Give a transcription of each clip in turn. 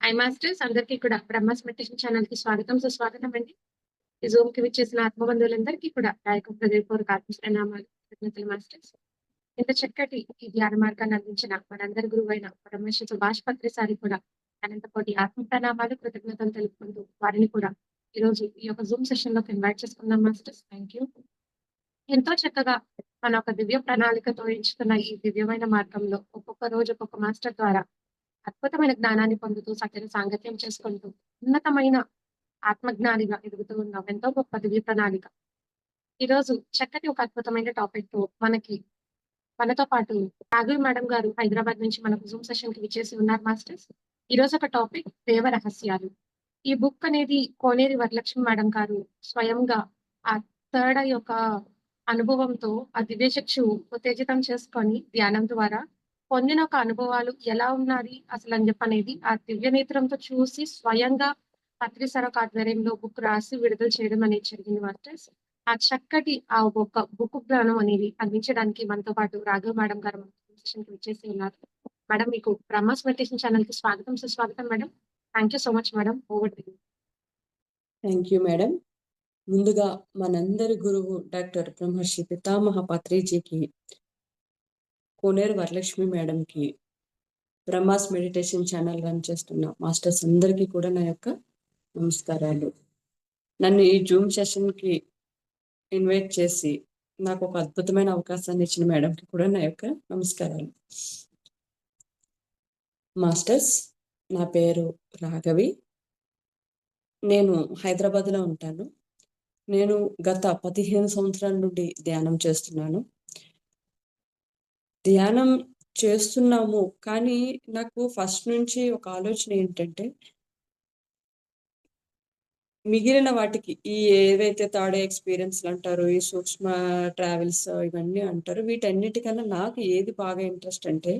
High masters అందరికీ కూడా Brahma's meditation channel కి స్వాగతం సుస్వాగతం అండి. ఈ జూమ్ కి విచ్చేసిన ఆత్మబంధువులందరికీ కూడా గాయక హృదయపూర్వక ఆత్మప్రణామాలు కృతజ్ఞతలు మాస్టర్స్. ఇంత చక్కటి ఈ ధ్యాన మార్గాన్ని అందించిన మనందరి గురువైన పరమేశ్వర సుభాష్ పత్రి సారి కూడా అనంతకోటి ఆత్మ ప్రణామాలు కృతజ్ఞతలు తెలుపుకుంటూ వారిని కూడా ఈ రోజు ఈ యొక్క జూమ్ సెషన్ లోకి ఇన్వైట్ చేసుకుందాం మాస్టర్స్. Thank you. ఎంతో చక్కగా మన ఒక దివ్య ప్రణాళికతో ఎంచుకున్న ఈ దివ్యమైన మార్గంలో ఒక్కొక్క రోజు ఒక్కొక్క మాస్టర్ ద్వారా అద్భుతమైన జ్ఞానాన్ని పొందుతూ సకల సాంగత్యం చేసుకుంటూ ఉన్నతమైన ఆత్మజ్ఞానిగా ఎదుగుతూ ఉన్నాం. ఎంతో గొప్ప దివ్య ప్రణాళిక. ఈ రోజు చక్కటి ఒక అద్భుతమైన టాపిక్ తో మనతో పాటు రాఘవి మేడం గారు హైదరాబాద్ నుంచి మనకు జూమ్ సెషన్ కి విచ్చేసి ఉన్నారు మాస్టర్స్. ఈ రోజు ఒక టాపిక్ దేవ రహస్యాలు. ఈ బుక్ అనేది కోనేరి వరలక్ష్మి మేడం గారు స్వయంగా ఆ థర్డ్ ఐ యొక్క అనుభవంతో ఆ దివ్యచక్షు ఉత్తేజితం చేసుకొని ధ్యానం ద్వారా పొందిన ఒక అనుభవాలు ఎలా ఉన్నాయి అసలు అని చెప్పనేది ఆ దివ్య నేత్రంతో చూసి స్వయంగా పత్రి సరక్ ఆధ్వర్యంలో బుక్ రాసి విడుదల చేయడం అనేది జరిగింది మాస్టర్స్. ఆ చక్కటి ఆ ఒక బుక్ జ్ఞానం అనేది అందించడానికి మనతో పాటు రాఘవ్ మేడం గారు సెషన్ కి విచ్చేసి ఉన్నారు. మేడం మీకు బ్రహ్మాస్ మెడిటేషన్ ఛానల్ కి స్వాగతం సుస్వాగతం madam. Thank you so much madam. Over to you. Thank you madam. ముందుగా మనందరి గురువు డాక్టర్ బ్రహ్మర్షి పితామహ పత్రిజీకి, కోనేరు వరలక్ష్మి మేడంకి, బ్రహ్మాస్ మెడిటేషన్ ఛానల్ రన్ చేస్తున్న మాస్టర్స్ అందరికీ కూడా నా యొక్క నమస్కారాలు. నన్ను ఈ జూమ్ సెషన్కి ఇన్వైట్ చేసి నాకు ఒక అద్భుతమైన అవకాశాన్ని ఇచ్చిన మేడంకి కూడా నా యొక్క నమస్కారాలు. మాస్టర్స్, నా పేరు రాఘవి. నేను హైదరాబాద్లో ఉంటాను. నేను గత 15 సంవత్సరాల నుండి ధ్యానం చేస్తున్నాను. ధ్యానం చేస్తున్నాము, కానీ నాకు ఫస్ట్ నుంచి ఒక ఆలోచన ఏంటంటే, మిగిలిన వాటికి ఈ ఏవైతే థర్డ్ ఎక్స్పీరియన్స్లు అంటారు, ఈ సూక్ష్మ ట్రావెల్స్ ఇవన్నీ అంటారు, వీటన్నిటికన్నా నాకు ఏది బాగా ఇంట్రెస్ట్ అంటే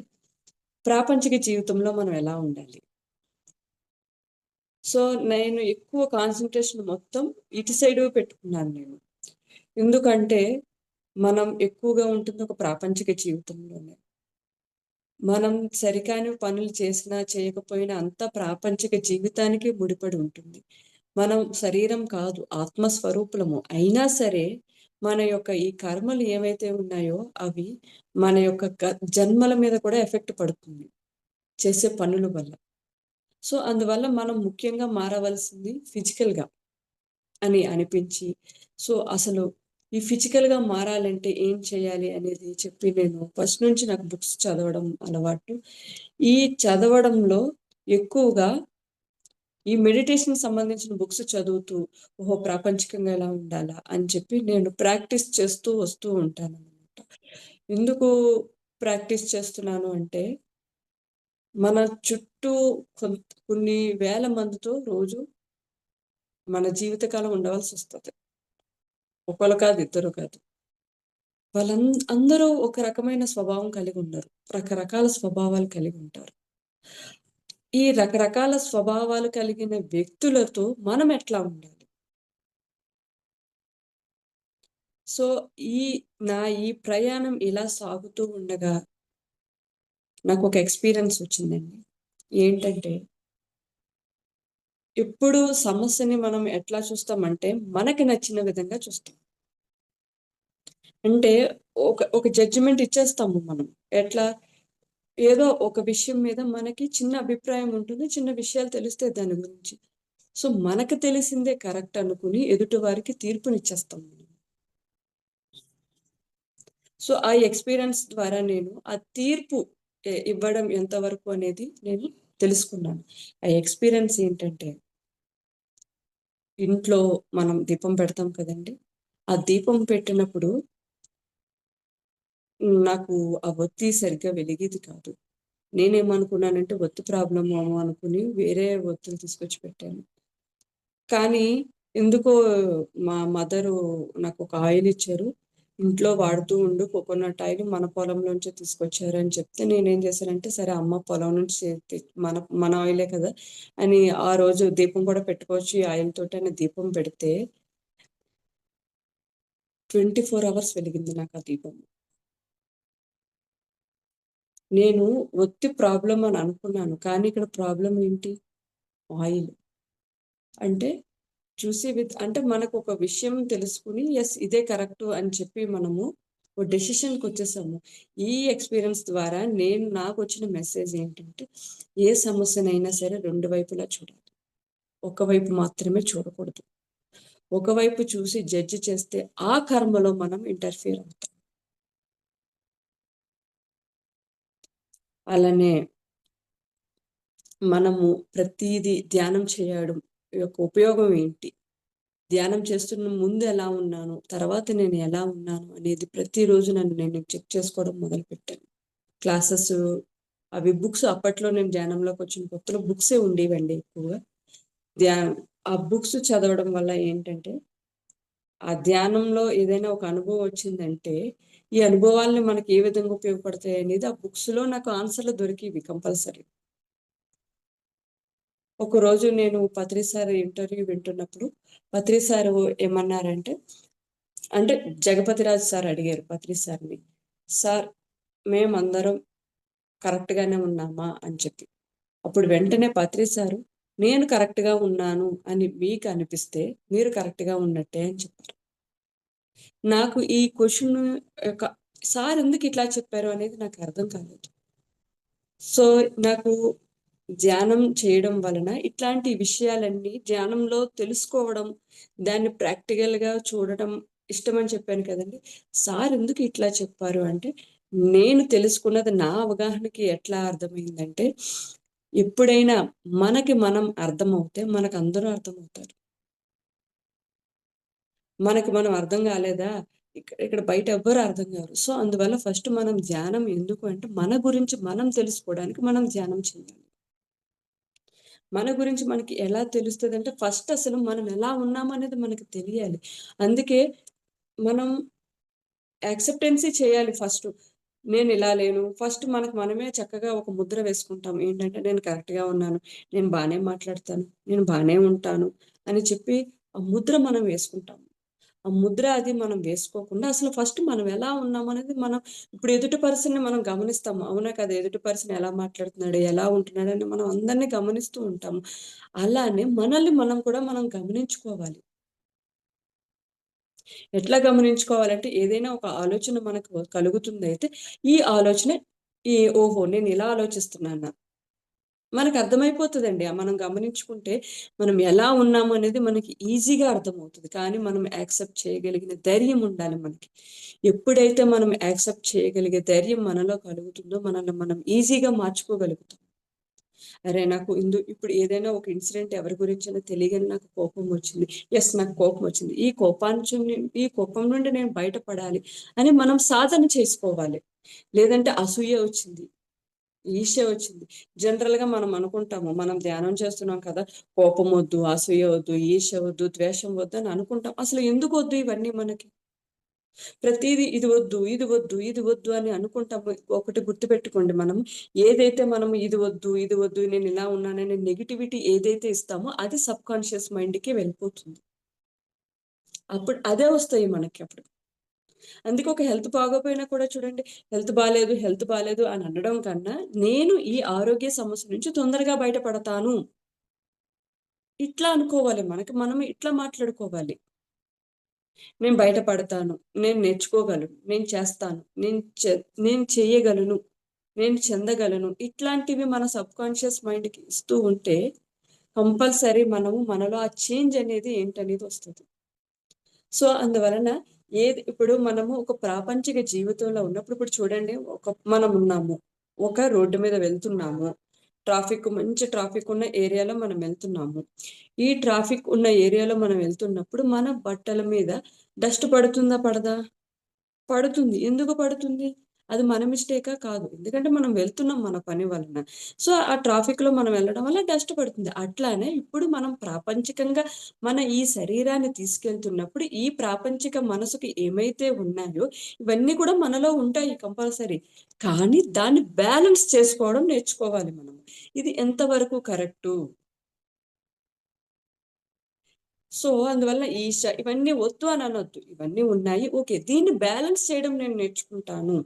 ప్రాపంచిక జీవితంలో మనం ఎలా ఉండాలి. సో నేను ఎక్కువ కాన్సన్ట్రేషన్ మొత్తం ఇటు సైడ్ పెట్టుకున్నాను నేను. ఎందుకంటే మనం ఎక్కువగా ఉంటుంది ఒక ప్రాపంచిక జీవితంలోనే. మనం సరికాని పనులు చేసినా చేయకపోయినా అంతా ప్రాపంచిక జీవితానికి ముడిపడి ఉంటుంది. మనం శరీరం కాదు, ఆత్మస్వరూపులము. అయినా సరే మన యొక్క ఈ కర్మలు ఏవైతే ఉన్నాయో అవి మన యొక్క జన్మల మీద కూడా ఎఫెక్ట్ పడుతుంది చేసే పనుల వల్ల. సో అందువల్ల మనం ముఖ్యంగా మారవలసింది ఫిజికల్గా అని అనిపించి, సో అసలు ఈ ఫిజికల్గా మారాలంటే ఏం చేయాలి అనేది చెప్పి నేను ఫస్ట్ నుంచి నాకు బుక్స్ చదవడం అలవాటు. ఈ చదవడంలో ఎక్కువగా ఈ మెడిటేషన్ సంబంధించిన బుక్స్ చదువుతూ ఓహో ప్రాపంచికంగా ఎలా ఉండాలా అని చెప్పి నేను ప్రాక్టీస్ చేస్తూ వస్తూ ఉంటాను అనమాట. ఎందుకు ప్రాక్టీస్ చేస్తున్నాను అంటే, మన చుట్టూ కొన్ని వేల మందితో రోజు మన జీవితకాలం ఉండవలసి వస్తుంది. ఒకళ్ళు కాదు, ఇద్దరు కాదు. అందరూ ఒక రకమైన స్వభావం కలిగి ఉన్నారు, రకరకాల స్వభావాలు కలిగి ఉంటారు. ఈ రకరకాల స్వభావాలు కలిగిన వ్యక్తులతో మనం ఎట్లా ఉండాలి. సో ఈ ప్రయాణం ఇలా సాగుతూ ఉండగా నాకు ఒక ఎక్స్పీరియన్స్ వచ్చిందండి. ఏంటంటే, ఇప్పుడు సమస్యని మనం ఎట్లా చూస్తామంటే మనకి నచ్చిన విధంగా చూస్తాం. అంటే ఒక జడ్జిమెంట్ ఇచ్చేస్తాము మనం. ఎట్లా, ఏదో ఒక విషయం మీద మనకి చిన్న అభిప్రాయం ఉంటుంది, చిన్న విషయాలు తెలిస్తే దాని గురించి. సో మనకు తెలిసిందే కరెక్ట్ అనుకుని ఎదుటి వారికి తీర్పునిచ్చేస్తాం మనం. సో ఆ ఎక్స్పీరియన్స్ ద్వారా నేను ఆ తీర్పు ఇవ్వడం ఎంతవరకు అనేది నేను తెలుసుకున్నాను. ఆ ఎక్స్పీరియన్స్ ఏంటంటే, ఇంట్లో మనం దీపం పెడతాం కదండి. ఆ దీపం పెట్టినప్పుడు నాకు ఆ ఒత్తి సరిగ్గా వెలిగేది కాదు. నేనేమనుకున్నానంటే ఒత్తి ప్రాబ్లమ్ ఏమో అనుకుని వేరే ఒత్తులు తీసుకొచ్చి పెట్టాను. కానీ ఎందుకో మా మదరు నాకు ఒక ఆయిల్ ఇచ్చారు. ఇంట్లో వాడుతూ ఉండు, కోకోనట్ ఆయిల్ మన పొలంలోంచే తీసుకొచ్చారు అని చెప్తే నేనేం చేశానంటే, సరే అమ్మ పొలం నుంచి మన మన ఆయిలే కదా అని ఆ రోజు దీపం కూడా పెట్టుకోవచ్చు ఈ ఆయిల్ తోటి అని దీపం పెడితే 24 అవర్స్ వెలిగింది నాకు ఆ దీపం. నేను ఒత్తి ప్రాబ్లం అని అనుకున్నాను, కానీ ఇక్కడ ప్రాబ్లం ఏంటి, ఆయిల్. అంటే అంటే మనకు ఒక విషయం తెలుసుకొని యెస్ ఇదే కరెక్టు అని చెప్పి మనము ఓ డెసిషన్‌కొచ్చేసాము. ఈ ఎక్స్‌పీరియన్స్ ద్వారా నాకొచ్చిన మెసేజ్ ఏంటంటే, ఏ సమస్యనైనా సరే 2 వైపులా చూడాలి. ఒకవైపు మాత్రమే చూడకూడదు. ఒకవైపు చూసి జడ్జ్ చేస్తే ఆ కర్మలో మనం ఇంటర్ఫియర్ అవుతాం. అలానే మనము ప్రతీదీ ధ్యానం చేయడం యొక్క ఉపయోగం ఏంటి? ధ్యానం చేస్తున్న ముందు ఎలా ఉన్నాను? తర్వాత నేను ఎలా ఉన్నాను? అనేది ప్రతిరోజు నేను చెక్ చేసుకోవడం మొదలుపెట్టాను. క్లాసెస్ అవి బుక్స్ అప్పట్లో నేను ధ్యానంలోకొచ్చిన కొత్తలో బుక్సే ఉండేవండి ఎక్కువగా. ధ్యానం ఆ బుక్స్ చదవడం వల్ల ఏంటంటే, ఆ ధ్యానంలో ఏదైనా ఒక అనుభవం వచ్చిందంటే, ఈ అనుభవాల్ని మనకి ఏ విధంగా ఉపయోగపడతాయనేది ఆ బుక్స్‌లో నాకు ఆన్సర్‌లు దొరికేవి కంపల్సరీ. ఒకరోజు నేను పత్రి సార్ ఇంటర్వ్యూ వింటున్నప్పుడు, పత్రి సారు ఏమన్నారంటే, అంటే జగపతిరాజు సార్ అడిగారు పత్రి సార్‌ని. "సార్ మేమందరం కరెక్ట్‌గానే ఉన్నామా?" అని చెప్పి. అప్పుడు వెంటనే పత్రి సారు, "నేను కరెక్ట్‌గా ఉన్నాను అని మీకు అనిపిస్తే, మీరు కరెక్ట్‌గా ఉన్నట్టే" అని చెప్పారు. నాకు ఈ క్వెషన్ యొక్క సార్ ఎందుకు ఇట్లా చెప్పారు అనేది నాకు అర్థం కాలేదు. సో, నాకు ధ్యానం చేయడం వలన ఇట్లాంటి విషయాలన్నీ ధ్యానంలో తెలుసుకోవడం, దాన్ని ప్రాక్టికల్‌గా చూడటం ఇష్టమని చెప్పాను కదండీ! సార్ ఎందుకు ఇట్లా చెప్పారు అంటే, నేను తెలుసుకున్నది నా అవగాహనకి ఎట్లా అర్థమైందంటే, ఎప్పుడైనా మనకి మనం అర్థమవుతే మనకందరూ అర్థమవుతారు. మనకి మనం అర్థం గాలేదా? ఇక్కడ బయట ఎవ్వరు అర్థం గారు. సో, అందువల్ల ఫస్ట్ మనం ధ్యానం ఎందుకు అంటే, మన గురించి మనం తెలుసుకోవడానికి మనం ధ్యానం చేయాలి. మన గురించి మనకి ఎలా తెలుస్తదంటే, ఫస్ట్ అసలు మనం ఎలా ఉన్నామనేది మనకు తెలియాలి. అందుకే మనం యాక్సెప్టెన్సీ చేయాలి ఫస్టు. నేనిలా లేను. ఫస్ట్ మనకు మనమే చక్కగా ఒక ముద్ర వేసుకుంటాం. ఏంటంటే, నేను కరెక్ట్‌గా ఉన్నాను. నేను బానే మాట్లాడతాను. నేను బానే ఉంటాను అని చెప్పి ఆ ముద్ర మనం వేసుకుంటాం. ఆ ముద్ర అది మనం వేసుకోకుండా అసలు ఫస్ట్ మనం ఎలా ఉన్నామనేది మనం ఇప్పుడు ఎదుటి పర్సన్‌ని మనం గమనిస్తాము. అవునా కదా! ఎదుటి పర్సన్ ఎలా మాట్లాడుతున్నాడు? ఎలా ఉంటున్నాడని మనం అందరిని గమనిస్తూ ఉంటాము. అలానే మనల్ని మనం గమనించుకోవాలి. ఎట్లా గమనించుకోవాలంటే ఏదైనా ఒక ఆలోచన మనకు కలుగుతుందయితే ఈ ఆలోచన ఓహో! నేను ఇలా ఆలోచిస్తున్నానా? మనకర్థమైపోతదండి. మనం గమనించుకుంటే, మనం ఎలా ఉన్నామనేది మనకి ఈజీగా అర్థమవుతది. కానీ మనం యాక్సెప్ట్ చేయగలిగిన ధైర్యం ఉండాలి మనకి. ఎప్పుడైతే మనం యాక్సెప్ట్ చేయగలిగే ధైర్యం మనలో కలుగుతుందో, మనల్ని మనం ఈజీగా మార్చుకోగలుగుతాం. అరే! ఇప్పుడు ఏదైనా ఒక ఇన్సిడెంట్ ఎవరి గురించైనా తెలియగానే నాకు కోపం వచ్చింది. యెస్ నాకు కోపం వచ్చింది. ఈ కోపం నుండి నేను బయటపడాలి అని మనం సాధన చేసుకోవాలి. లేదంటే అసూయ వచ్చింది. ఈర్ష్య వచ్చింది. జనరల్‌గా మనం అనుకుంటాము. మనం ధ్యానం చేస్తున్నాం కదా! కోపమొద్దు, అసూయ వద్దు, ఈర్ష్య వద్దు, ద్వేషం వద్దు అని అనుకుంటాం. అసలు ఎందుకొద్దు ఇవన్నీ మనకి? ప్రతీదీ ఇది వద్దు, ఇది వద్దు, ఇది వద్దు అని అనుకుంటాము. ఒకటి గుర్తుపెట్టుకోండి మనం మనం ఇది వద్దు నేనిలా ఉన్నానని నెగటివిటీ ఏదైతే ఇస్తామో అది సబ్‌కాన్షియస్ మైండ్‌కి వెళ్ళిపోతుంది. అప్పుడు అదే వస్తాయి మనకి అప్పుడు. అందుకే ఒక హెల్త్ బాగోపోయినా కూడా చూడండి, హెల్త్ బాలేదు అని అనడం కన్నా, నేను ఈ ఆరోగ్య సమస్య నుంచి తొందరగా బయటపడతాను. ఇట్లా అనుకోవాలి. మనకి మనం ఇట్లా మాట్లాడుకోవాలి. నేను బయటపడతాను. నేను నేర్చుకోగలను. నేను చేస్తాను. నేను చేయగలను. నేను చెందగలను. ఇట్లాంటివి మన సబ్‌కాన్షియస్ మైండ్‌కి ఇస్తూ ఉంటే, కంపల్సరీ మనలో ఆ చేంజ్ అనేది ఏంటనేది వస్తది. సో, అందువలన ఇప్పుడు మనము ఒక ప్రాపంచిక జీవితంలో ఉన్నప్పుడు ఇప్పుడు చూడండి మనమున్నాము. ఒక రోడ్డు మీద వెళ్తున్నాము. మంచి ట్రాఫిక్ ఉన్న ఏరియాలో మనం వెళ్తున్నాము. ఈ ట్రాఫిక్ ఉన్న ఏరియాలో మనం వెళ్తున్నప్పుడు మన బట్టల మీద డస్ట్ పడుతుందా? పడదా? పడుతుంది. ఎందుకు పడుతుంది? అది మన మిస్టేకా? కాదు. ఎందుకంటే మనం వెళ్తున్నాం మన పని వలన. సో, ఆ ట్రాఫిక్‌లో మనం వెళ్ళడం వల్ల డస్ట్ పడుతుంది. అట్లానే ఇప్పుడు మనం ప్రాపంచికంగా మన ఈ శరీరాన్ని తీసుకెళ్తున్నప్పుడు ఈ ప్రాపంచిక మనసుకి ఏమైతే ఉన్నాయో ఇవన్నీ కూడా మనలో ఉంటాయి కంపల్సరీ. కానీ దాన్ని బ్యాలెన్స్ చేసుకోవడం నేర్చుకోవాలి మనం. ఇది ఎంతవరకు కరెక్టు? సో, అందువల్ల ఇవన్నీ వద్దు అని అనొద్దు. ఇవన్నీ ఉన్నాయి. ఓకే. దీన్ని బ్యాలెన్స్ చేయడం నేను నేర్చుకుంటాను.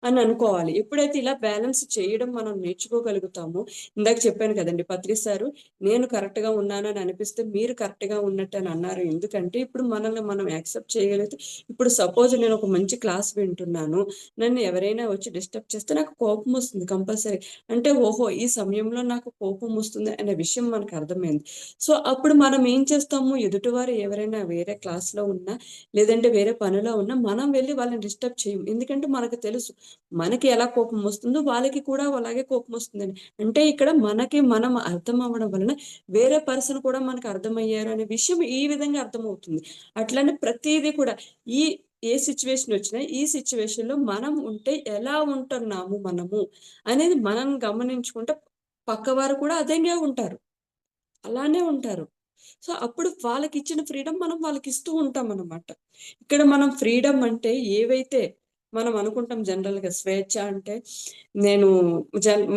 అని అనుకోవాలి. ఎప్పుడైతే ఇలా బ్యాలెన్స్ చేయడం మనం నేర్చుకోగలుగుతామో, ఇందాక చెప్పాను కదండీ! పత్రి సారు నేను కరెక్ట్‌గా ఉన్నానని అనిపిస్తే మీరు కరెక్ట్‌గా ఉన్నట్టని అన్నారు. ఎందుకంటే ఇప్పుడు మనల్ని మనం యాక్సెప్ట్ చేయగలిగితే ఇప్పుడు సపోజ్ నేను ఒక మంచి క్లాస్ వింటున్నాను. నన్ను ఎవరైనా వచ్చి డిస్టర్బ్ చేస్తే నాకు కోపం వస్తుంది కంపల్సరీ. అంటే ఓహో! ఈ సమయంలో నాకు కోపం వస్తుంది అనే విషయం మనకు అర్థమైంది. సో, అప్పుడు మనం ఏం చేస్తాము, ఎదుటివారు ఎవరైనా వేరే క్లాస్‌లో ఉన్నా, లేదంటే వేరే పనిలో ఉన్నా మనం వెళ్లి వాళ్ళని డిస్టర్బ్ చేయము. ఎందుకంటే మనకు తెలుసు. మనకి ఎలా కోపం వస్తుందో వాళ్ళకి కూడా అలాగే కోపం వస్తుందని. అంటే ఇక్కడ మనకి మనం అర్థం అవ్వడం వలన వేరే పర్సన్ కూడా మనకు అర్థమయ్యారు అనే విషయం ఈ విధంగా అర్థమవుతుంది. అట్లనే ప్రతీదీ కూడా ఈ ఏ సిట్యుయేషన్ వచ్చినా ఈ సిట్యుయేషన్‌లో మనం ఉంటే ఎలా ఉంటున్నాము మనము అనేది మనం గమనించుకుంటే పక్కవారు కూడా అదేంగే ఉంటారు. అలానే ఉంటారు. సో, అప్పుడు వాళ్ళకిచ్చిన ఫ్రీడమ్ మనం వాళ్ళకిస్తూ ఉంటామనమాట. ఇక్కడ మనం ఫ్రీడమ్ అంటే ఏవైతే మనం అనుకుంటాం జనరల్‌గా స్వేచ్ఛ అంటే నేను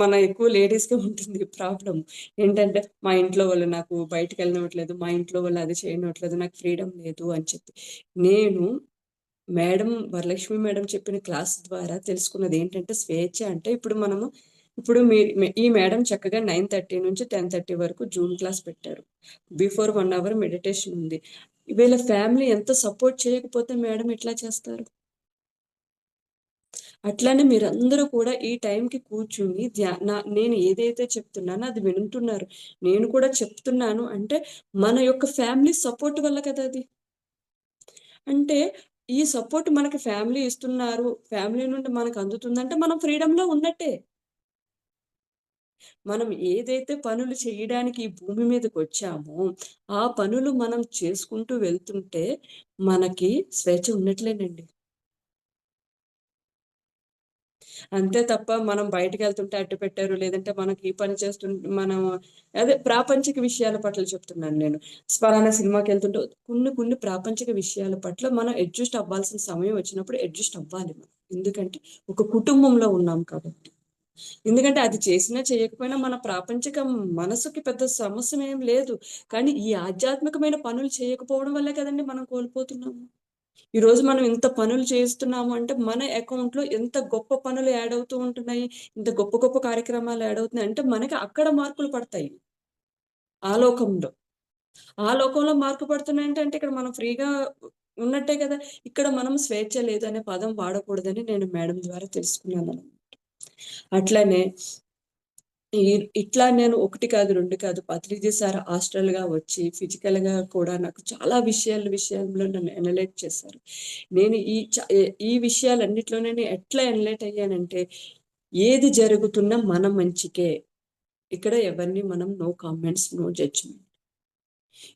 మన ఎక్కువ లేడీస్‌కే ఉంటుంది ఈ ప్రాబ్లమ్. ఏంటంటే మా ఇంట్లో వాళ్ళు నాకు బయటికెళ్ళనివ్వట్లేదు. మా ఇంట్లో వాళ్ళు అది చేయనివ్వట్లేదు. నాకు ఫ్రీడమ్ లేదు అని చెప్పి. నేను వరలక్ష్మి మేడం చెప్పిన క్లాస్ ద్వారా తెలుసుకున్నదేంటంటే స్వేచ్ఛ అంటే ఇప్పుడు మనము ఇప్పుడు ఈ మేడం చక్కగా 9:30 నుంచి 10:30 వరకు జూమ్ క్లాస్ పెట్టారు. బిఫోర్ 1 అవర్ మెడిటేషన్ ఉంది. వీళ్ళ ఫ్యామిలీ ఎంత సపోర్ట్ చేయకపోతే మేడం ఎట్లా చేస్తారు? అట్లానే మీరందరూ కూడా ఈ టైంకి కూర్చుని నేను ఏదైతే చెప్తున్నానో అది వింటున్నారు. నేను కూడా చెప్తున్నాను అంటే మన యొక్క ఫ్యామిలీ సపోర్ట్ వల్ల కదా అది. అంటే ఈ సపోర్ట్ మనకి ఫ్యామిలీ ఇస్తున్నారు. ఫ్యామిలీ నుండి మనకు అందుతుందంటే మనం ఫ్రీడమ్‌లో ఉన్నట్టే. మనం ఏదైతే పనులు చేయడానికి ఈ భూమి మీదకొచ్చామో, ఆ పనులు మనం చేసుకుంటూ వెళ్తుంటే మనకి స్వేచ్ఛ ఉన్నట్లేనండి. అంతే తప్ప మనం బయటికెళ్తుంటే అడ్డు పెట్టారు. లేదంటే మనకి ఈ పని మనం అదే ప్రాపంచిక విషయాల పట్ల చెప్తున్నాను నేను. పలానా సినిమాకెళ్తుంటే కొన్ని కొన్ని ప్రాపంచిక విషయాల పట్ల మనం అడ్జస్ట్ అవ్వాల్సిన సమయం వచ్చినప్పుడు అడ్జస్ట్ అవ్వాలి మనం. ఎందుకంటే ఒక కుటుంబంలో ఉన్నాం కాబట్టి. ఎందుకంటే అది చేసినా చేయకపోయినా మన ప్రాపంచిక మనసుకి పెద్ద సమస్యేం లేదు. కానీ ఈ ఆధ్యాత్మికమైన పనులు చేయకపోవడం వల్లే కదండీ మనం కోల్పోతున్నాము. ఈరోజు మనం ఇంత పనులు చేస్తున్నాము అంటే, మన అకౌంట్‌లో ఎంత గొప్ప పనులు యాడ్ అవుతూ ఉంటున్నాయి. ఇంత గొప్ప గొప్ప కార్యక్రమాలు యాడ్ అవుతున్నాయి అంటే, మనకి అక్కడ మార్కులు పడతాయి. ఆ లోకంలో. ఆ లోకంలో మార్కులు పడుతున్నాయంటే, అంటే ఇక్కడ మనం ఫ్రీగా ఉన్నట్టే కదా! ఇక్కడ మనం స్వేచ్ఛ లేదు అనే పదం వాడకూడదని నేను మేడం ద్వారా తెలుసుకున్నాను. అట్లనే ఈ ఇట్లా నేను 1 కాదు, 2 కాదు, పత్రిజీ సార్ హాస్టల్‌గా వచ్చి ఫిజికల్‌గా కూడా నాకు చాలా విషయంలో నన్ను ఎనలైట్ చేశారు. నేను ఈ విషయాలన్నిట్లోనే నేను ఎట్లా ఎనలైట్ అయ్యానంటే, ఏది జరుగుతున్నా మన మంచికే. ఇక్కడ ఎవరిని మనం నో కామెంట్స్, నో జడ్జ్‌మెంట్.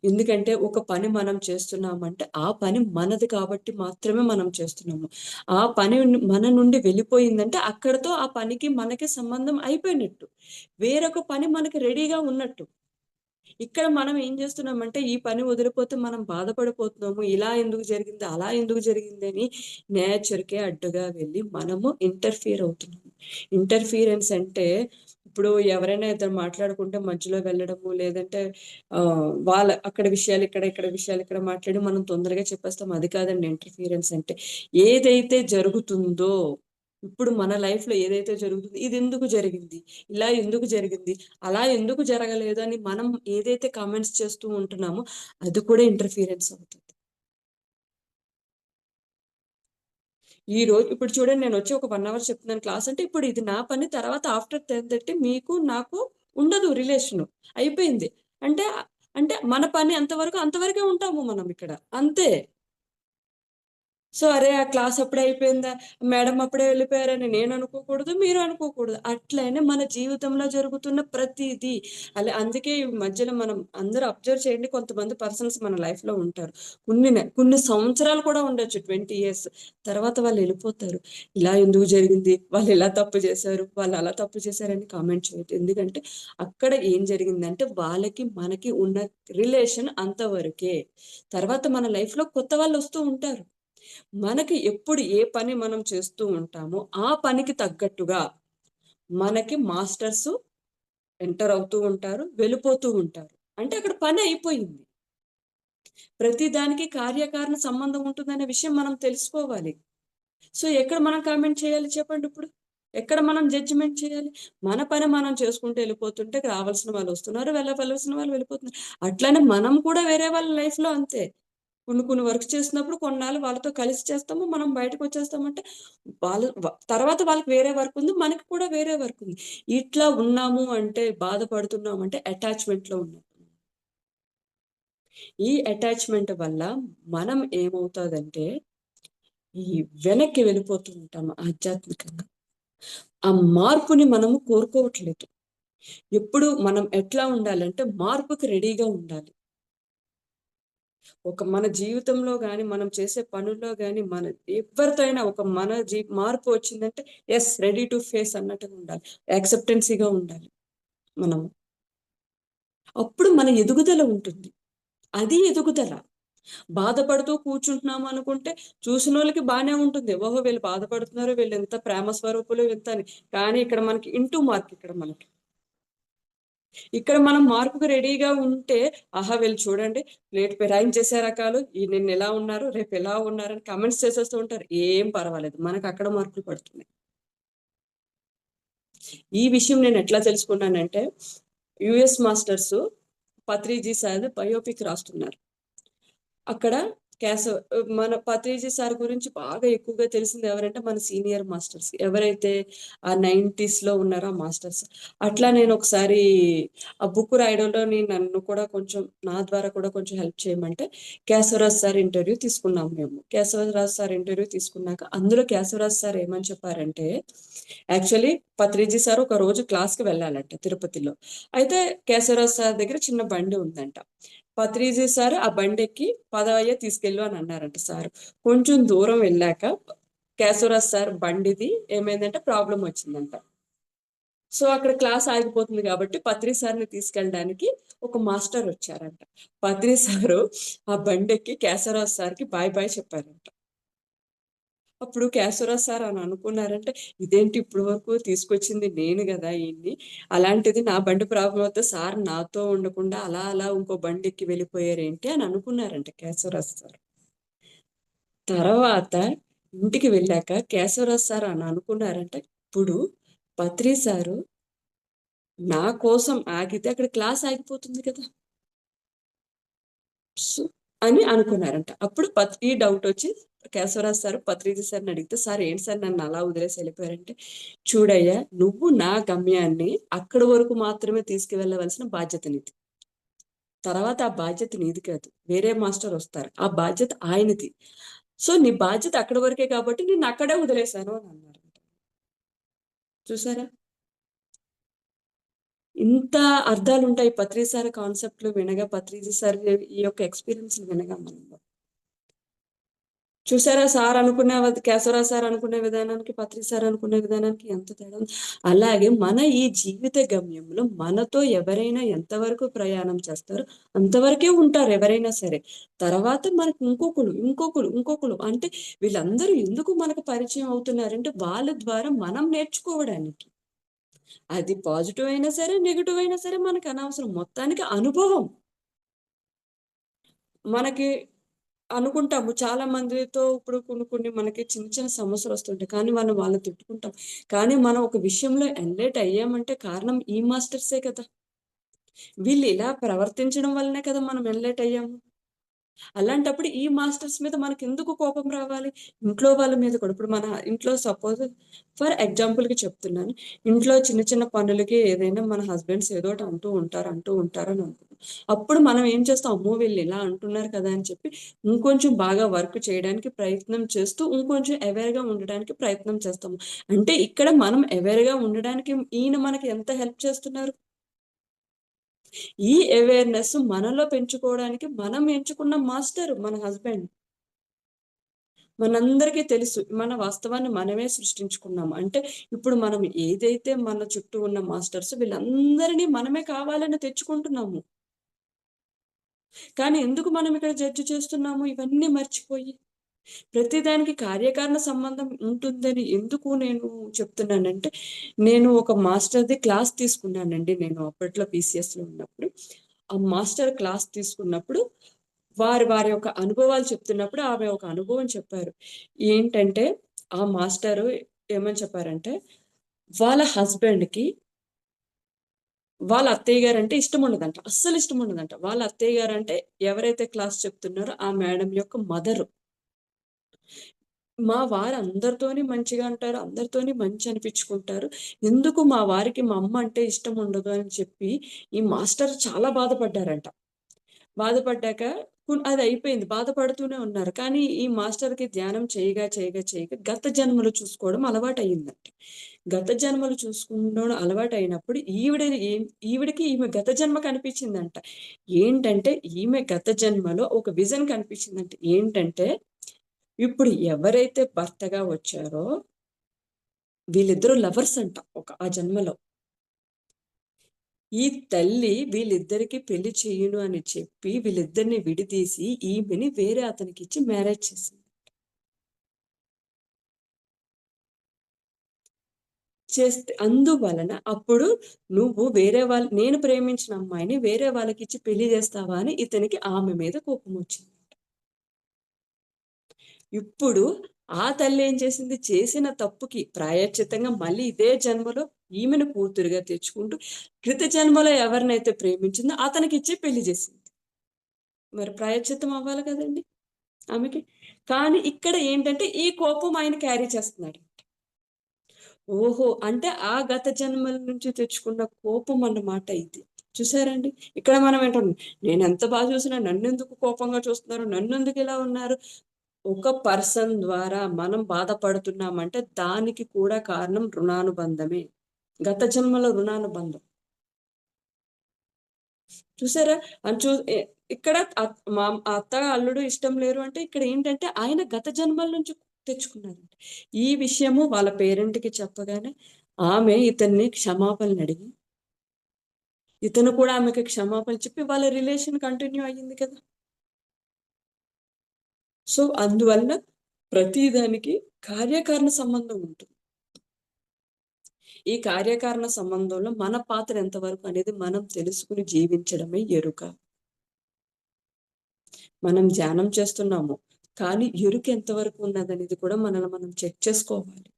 ఎందుకంటే ఒక పని మనం చేస్తున్నామంటే, ఆ పని మనది కాబట్టి మాత్రమే మనం చేస్తున్నాము. ఆ పని మన నుండి వెళ్ళిపోయిందంటే, అక్కడితో ఆ పనికి మనకి సంబంధం అయిపోయినట్టు. వేరొక పని మనకి రెడీగా ఉన్నట్టు. ఇక్కడ మనం ఏం చేస్తున్నామంటే, ఈ పని వదిలిపోతే మనం బాధపడిపోతున్నాము. ఇలా ఎందుకు జరిగింది? అలా ఎందుకు జరిగిందని నేచర్‌కే అడ్డుగా వెళ్లి మనము ఇంటర్ఫియర్ అవుతున్నాము. ఇంటర్ఫియరెన్స్ అంటే ఇప్పుడు ఎవరైనా ఇద్దరు మాట్లాడుకుంటే మధ్యలో వెళ్ళడము, లేదంటే వాళ్ళ అక్కడ విషయాలు ఇక్కడ, ఇక్కడ విషయాలు ఇక్కడ మాట్లాడి మనం తొందరగా చెప్పేస్తాం. అది కాదండి ఇంటర్ఫియరెన్స్ అంటే. ఏదైతే జరుగుతుందో ఇప్పుడు మన లైఫ్‌లో ఏదైతే జరుగుతుందో ఇదెందుకు జరిగింది? ఇలా ఎందుకు జరిగింది? అలా ఎందుకు జరగలేదు అని మనం ఏదైతే కామెంట్స్ చేస్తూ ఉంటున్నామో, అది కూడా ఇంటర్ఫియరెన్స్ అవుతుంది. ఇప్పుడు చూడండి నేనొచ్చి ఒక 1 అవర్ చెప్తున్నాను క్లాస్ అంటే, ఇప్పుడు ఇది నా పని తర్వాత ఆఫ్టర్ 10:30 మీకు నాకు ఉండదు రిలేషను. అయిపోయింది. అంటే అంటే మన పని ఎంతవరకు అంతవరకే ఉంటాము మనం ఇక్కడ. అంతే. సో, అరే! ఆ క్లాస్ అప్పుడే అయిపోయిందా? మేడం అప్పుడే వెళ్ళిపోయారని నేను అనుకోకూడదు, మీరు అనుకోకూడదు. అట్లనే మన జీవితంలో జరుగుతున్న ప్రతీదీ అందుకే ఈ మధ్యలో మనం అందరూ అబ్జర్వ్ చేయండి కొంతమంది పర్సన్స్ మన లైఫ్‌లో ఉంటారు. కొన్ని సంవత్సరాలు కూడా ఉండొచ్చు 20 ఇయర్స్. తర్వాత వాళ్ళెళ్ళిపోతారు. ఇలా ఎందుకు జరిగింది? వాళ్ళు ఇలా తప్పు చేశారు, వాళ్ళు అలా తప్పు చేశారని కామెంట్ చేయొద్దు. ఎందుకంటే అక్కడ ఏం జరిగిందంటే వాళ్ళకి, మనకి ఉన్న రిలేషన్ అంతవరకే. తర్వాత మన లైఫ్‌లో కొత్త వాళ్ళొస్తూ ఉంటారు. మనకి ఎప్పుడు ఏ పని మనం చేస్తూ ఉంటామో, ఆ పనికి తగ్గట్టుగా మనకి మాస్టర్సు ఎంటర్ అవుతూ ఉంటారు, వెళ్ళిపోతూ ఉంటారు. అంటే అక్కడ పని అయిపోయింది. ప్రతి దానికి కార్యకారణ సంబంధం ఉంటుందనే విషయం మనం తెలుసుకోవాలి. సో ఎక్కడ మనం కామెంట్ చేయాలి చెప్పండి ఇప్పుడు? ఎక్కడ మనం జడ్జిమెంట్ చేయాలి? మన పని మనం చేసుకుంటూ వెళ్ళిపోతుంటే రావాల్సిన వాళ్ళు వస్తున్నారు, వెళ్ళవలసిన వాళ్ళు వెళ్ళిపోతున్నారు. అట్లనే మనం కూడా వేరే వాళ్ళ లైఫ్‌లో అంతే. కొన్ని వర్క్స్ చేస్తున్నప్పుడు కొన్నాళ్ళు వాళ్ళతో కలిసి చేస్తాము. మనం బయటకొచ్చేస్తామంటే తర్వాత వాళ్ళకి వేరే వర్క్ ఉంది. మనకి కూడా వేరే వర్క్ ఉంది. ఇట్లా ఉన్నాము అంటే బాధపడుతున్నామంటే అటాచ్‌మెంట్‌లో ఉన్నాం. ఈ అటాచ్‌మెంట్ వల్ల మనం ఏమవుతాదంటే ఈ వెనక్కి వెళ్ళిపోతూ ఉంటాము ఆధ్యాత్మికంగా. ఆ మార్పుని మనము కోరుకోవట్లేదు. ఎప్పుడు మనం ఎట్లా ఉండాలంటే మార్పుకి రెడీగా ఉండాలి. మన జీవితంలో గాని, మనం చేసే పనుల్లో గాని, ఎవరితో అయినా మార్పు వచ్చిందంటే యెస్ రెడీ టు ఫేస్ అన్నట్టుగా ఉండాలి. యాక్సెప్టెన్సీగా ఉండాలి మనం. అప్పుడు మన ఎదుగుదల ఉంటుంది. అది ఎదుగుదల. బాధపడుతూ కూర్చుంటున్నాము అనుకుంటే చూసినోళ్ళకి బానే ఉంటుంది. ఓహో! వీళ్ళు బాధపడుతున్నారు. వీళ్ళెంత ప్రేమ స్వరూపులు ఇంత అని. కానీ ఇక్కడ మనకి ఇంటూ మార్క్ ఇక్కడ మనకి. ఇక్కడ మనం మార్పుకి రెడీగా ఉంటే, ఆహా! వీళ్ళు చూడండి ప్లేట్ ఫిరాయించేసే రకాలు, నిన్న ఇలా ఉన్నారు, రేపు ఇలా ఉన్నారని కామెంట్స్ చేసేస్తూ ఉంటారు. ఏం పర్వాలేదు. మనకక్కడ మార్కులు పడుతున్నాయి. ఈ విషయం నేను ఎట్లా తెలుసుకున్నానంటే, US masters Patriji sir biopic రాస్తున్నారు. అక్కడ మన పత్రిజీ సార్ గురించి బాగా ఎక్కువగా తెలిసింది ఎవరంటే మన సీనియర్ మాస్టర్స్. ఎవరైతే ఆ 90స్‌లో ఉన్నారో ఆ మాస్టర్స్. అట్లా నేను ఒకసారి ఆ బుక్ రాయడంలోని నన్ను కూడా కొంచెం నా ద్వారా కూడా కొంచెం హెల్ప్ చేయమంటే కేశవరాజు సార్ ఇంటర్వ్యూ తీసుకున్నాం మేము. కేశవరాజు సార్ ఇంటర్వ్యూ తీసుకున్నాక అందులో కేశవరాజు సార్ ఏమని చెప్పారంటే యాక్చువల్లీ పత్రిజీ సార్ ఒక రోజు క్లాస్‌కి వెళ్ళాలంట తిరుపతిలో. అయితే కేశవరాజు సార్ దగ్గర చిన్న బండి ఉందంట. పత్రిజీ సార్ ఆ బండెక్కి "పదవయ్య తీసుకెళ్ళు" అని అన్నారంట సారు. కొంచెం దూరం వెళ్ళాక కేశవరాజు సార్ బండిది ఏమైందంటే ప్రాబ్లమ్ వచ్చిందంట. సో, అక్కడ క్లాస్ ఆగిపోతుంది కాబట్టి పత్రి సార్‌ని తీసుకెళ్ళడానికి ఒక మాస్టర్ వచ్చారంట. పత్రి సారు ఆ బండెక్కి కేశవరాజు సార్‌కి బాయ్ బాయ్ చెప్పారంట. అప్పుడు కేశవరాజు సార్ అని అనుకున్నారంటే, ఇదేంటి ఇప్పటి వరకు తీసుకొచ్చింది నేను గదా ఈయన్ని. అలాంటిది నా బండి ప్రాబ్లమ్ వస్తే సార్ నాతో ఉండకుండా అలా అలా ఇంకో బండెక్కి వెళ్ళిపోయారేంటి అని అనుకున్నారంట కేశవరాజు సార్. తర్వాత ఇంటికి వెళ్ళాక కేశవరాజు సార్ అని అనుకున్నారంట, ఇప్పుడు పత్రి సారు నా కోసం ఆగితే అక్కడ క్లాస్ ఆగిపోతుంది కదా! సో, అని అనుకున్నారంట. అప్పుడు ఈ డౌటొచ్చి కేశవరాజు సారు పత్రిజీ సార్‌ని అడిగితే, "సార్ ఏంటి సార్ నన్ను అలా వదిలేసి ఎళ్ళిపోయారంటే," "చూడయ్యా నువ్వు నా గమ్యాన్ని అక్కడి వరకు మాత్రమే తీసుకువెళ్ళవలసిన బాధ్యత నీది. తర్వాత ఆ బాధ్యత నీది కాదు. వేరే మాస్టరొస్తారు. ఆ బాధ్యత ఆయనది. సో, నీ బాధ్యత అక్కడి వరకే కాబట్టి నిన్నక్కడే వదిలేశాను" అని అన్నారంట. చూసారా? ఇంత అర్థాలుంటాయి పత్రి సార్ కాన్సెప్ట్‌లు వినగా, పత్రిజీ సార్ ఈ యొక్క ఎక్స్‌పీరియన్స్‌లు వినగా మనం. చూసారా కేశవరావు సార్ అనుకునే విధానానికి, పత్రి సార్ అనుకునే విధానానికి ఎంత తేడా ఉంది. అలాగే మన ఈ జీవిత గమ్యంలో మనతో ఎవరైనా ఎంతవరకు ప్రయాణం చేస్తారో అంతవరకే ఉంటారు ఎవరైనా సరే. తర్వాత మనకు ఇంకొకలు అంటే వీళ్ళందరూ ఎందుకు మనకు పరిచయం అవుతున్నారంటే వాళ్ళ ద్వారా మనం నేర్చుకోవడానికి. అది పాజిటివ్ అయినా సరే, నెగెటివ్ అయినా సరే మనకు అనవసరం. మొత్తానికి అనుభవం. మనకి అనుకుంటాము. చాలా మందితో ఇప్పుడు కొన్ని మనకి చిన్న చిన్న సమస్యలొస్తుంటాయి. కానీ మనం వాళ్ళని తిట్టుకుంటాం. కానీ మనం ఒక విషయంలో ఎన్‌లైట్ అయ్యామంటే కారణం ఈ మాస్టర్సే కదా! వీళ్ళు ఇలా ప్రవర్తించడం వల్లనే కదా మనం ఎన్‌లైట్ అయ్యాము. అలాంటప్పుడు ఈ మాస్టర్స్ మీద మనకెందుకు కోపం రావాలి? ఇంట్లో వాళ్ళ మీద కూడా. ఇప్పుడు మన ఇంట్లో సపోజ్ ఫర్ ఎగ్జాంపుల్‌కి చెప్తున్నాను. ఇంట్లో చిన్న చిన్న పనులకి ఏదైనా మన హస్బెండ్స్ ఏదోకటి అంటూ ఉంటారని అనుకుందాం. అప్పుడు మనం ఏం చేస్తాం, అమ్మో! వీళ్ళు ఇలా అంటున్నారు కదా! అని చెప్పి ఇంకొంచెం బాగా వర్క్ చేయడానికి ప్రయత్నం చేస్తూ, ఇంకొంచెం అవేర్‌గా ఉండడానికి ప్రయత్నం చేస్తాము. అంటే ఇక్కడ మనం అవేర్‌గా ఉండడానికి ఈయన మనకి ఎంత హెల్ప్ చేస్తున్నారు? ఈ అవేర్‌నెస్ మనలో పెంచుకోవడానికి మనం ఎంచుకున్న మాస్టర్ మన హస్బెండ్. మనందరికీ తెలుసు. మన వాస్తవాన్ని మనమే సృష్టించుకున్నాం. అంటే ఇప్పుడు మనం ఏదైతే మన చుట్టూ ఉన్న మాస్టర్స్ వీళ్ళందరినీ మనమే కావాలని తెచ్చుకుంటున్నాము. కానీ ఎందుకు మనం ఇక్కడ జడ్జ్ చేస్తున్నాము ఇవన్నీ మర్చిపోయి? ప్రతిదానికి కార్యకారణ సంబంధం ఉంటుందని ఎందుకు నేను చెప్తున్నానంటే, నేను ఒక మాస్టర్‌ది క్లాస్ తీసుకున్నానండి నేను అప్పట్లో పీసీఎస్‌లో ఉన్నప్పుడు. ఆ మాస్టర్ క్లాస్ తీసుకున్నప్పుడు వారి యొక్క అనుభవాలు చెప్తున్నప్పుడు ఆమె ఒక అనుభవం చెప్పారు. ఏంటంటే, ఆ మాస్టరు ఏమని చెప్పారంటే, వాళ్ళ హస్బెండ్‌కి వాళ్ళ అత్తయ్య గారంటే ఇష్టం ఉండదంట. అస్సలు ఇష్టం ఉండదంట. వాళ్ళ అత్తయ్య గారంటే ఎవరైతే క్లాస్ చెప్తున్నారో ఆ మేడం యొక్క మదరు. మా వారు అందరితోని మంచిగా అంటారు. అందరితోని మంచి అనిపించుకుంటారు. ఎందుకు మా వారికి మా అమ్మ అంటే ఇష్టం ఉండదు అని చెప్పి ఈ మాస్టర్ చాలా బాధపడ్డారంట. బాధపడ్డాక అది అయిపోయింది. బాధపడుతూనే ఉన్నారు. కానీ ఈ మాస్టర్‌కి ధ్యానం చేయగా గత జన్మలు చూసుకోవడం అలవాటయిందంట. గత జన్మలు చూసుకోవడం అలవాటయినప్పుడు ఈవిడకి ఈమె గత జన్మ కనిపించిందంట. ఏంటంటే ఈమె గత జన్మలో ఒక విజన్ కనిపించిందంట. ఏంటంటే ఇప్పుడు ఎవరైతే భర్తగా వచ్చారో వీళ్ళిద్దరూ లవర్స్ అంట ఆ జన్మలో. ఈ తల్లి వీళ్ళిద్దరికీ పెళ్లి చెయ్యను అని చెప్పి వీళ్ళిద్దరిని విడదీసి ఈమెని వేరే అతనికిచ్చి మ్యారేజ్ చేసింది. చేస్తే అందువలన అప్పుడు నువ్వు నేను ప్రేమించిన అమ్మాయిని వేరే వాళ్ళకిచ్చి పెళ్లి చేస్తావా అని ఇతనికి ఆమె మీద కోపమొచ్చింది. ఇప్పుడు ఆ తల్లేం చేసింది? చేసిన తప్పుకి ప్రాయశ్చిత్తంగా మళ్ళీ ఇదే జన్మలో ఈమెను కూతురుగా తెచ్చుకుంటూ, క్రిత జన్మలో ఎవరినైతే ప్రేమించిందో అతనికిచ్చి పెళ్లి చేసింది. మరి ప్రాయశ్చిత్తం అవ్వాలి కదండీ ఆమెకి. కానీ ఇక్కడ ఏంటంటే ఈ కోపం ఆయన క్యారీ చేస్తున్నాడు. ఓహో! అంటే ఆ గత జన్మల నుంచి తెచ్చుకున్న కోపం అన్నమాట ఇది. చూసారండి? ఇక్కడ మనం ఏంటంటే నేనెంత చూసినా నన్నెందుకు కోపంగా చూస్తున్నారు? నన్నెందుకు ఇలా ఉన్నారు? ఒక పర్సన్ ద్వారా మనం బాధపడుతున్నామంటే దానికి కూడా కారణం రుణానుబంధమే. గత జన్మలో రుణానుబంధం. చూసారా? అని చూ ఎ ఇక్కడ మా అత్త, అల్లుడు ఇష్టం లేరు అంటే ఇక్కడ ఏంటంటే ఆయన గత జన్మల నుంచి తెచ్చుకున్నారంట. ఈ విషయము వాళ్ళ పేరెంట్‌కి చెప్పగానే ఆమె ఇతన్ని క్షమాపణలడిగి, ఇతను కూడా ఆమెకి క్షమాపణలు చెప్పి వాళ్ళ రిలేషన్ కంటిన్యూ అయ్యింది కదా! సో, అందువల్ల ప్రతి దానికి కార్యకారణ సంబంధం ఉంటుంది. ఈ కార్యకారణ సంబంధంలో మన పాత్ర ఎంతవరకు అనేది మనం తెలుసుకొని జీవించడమే ఎరుక. మనం ధ్యానం చేస్తున్నాము. కానీ ఎరుక ఎంతవరకు ఉన్నదనేది కూడా మనల్ని మనం చెక్ చేసుకోవాలి.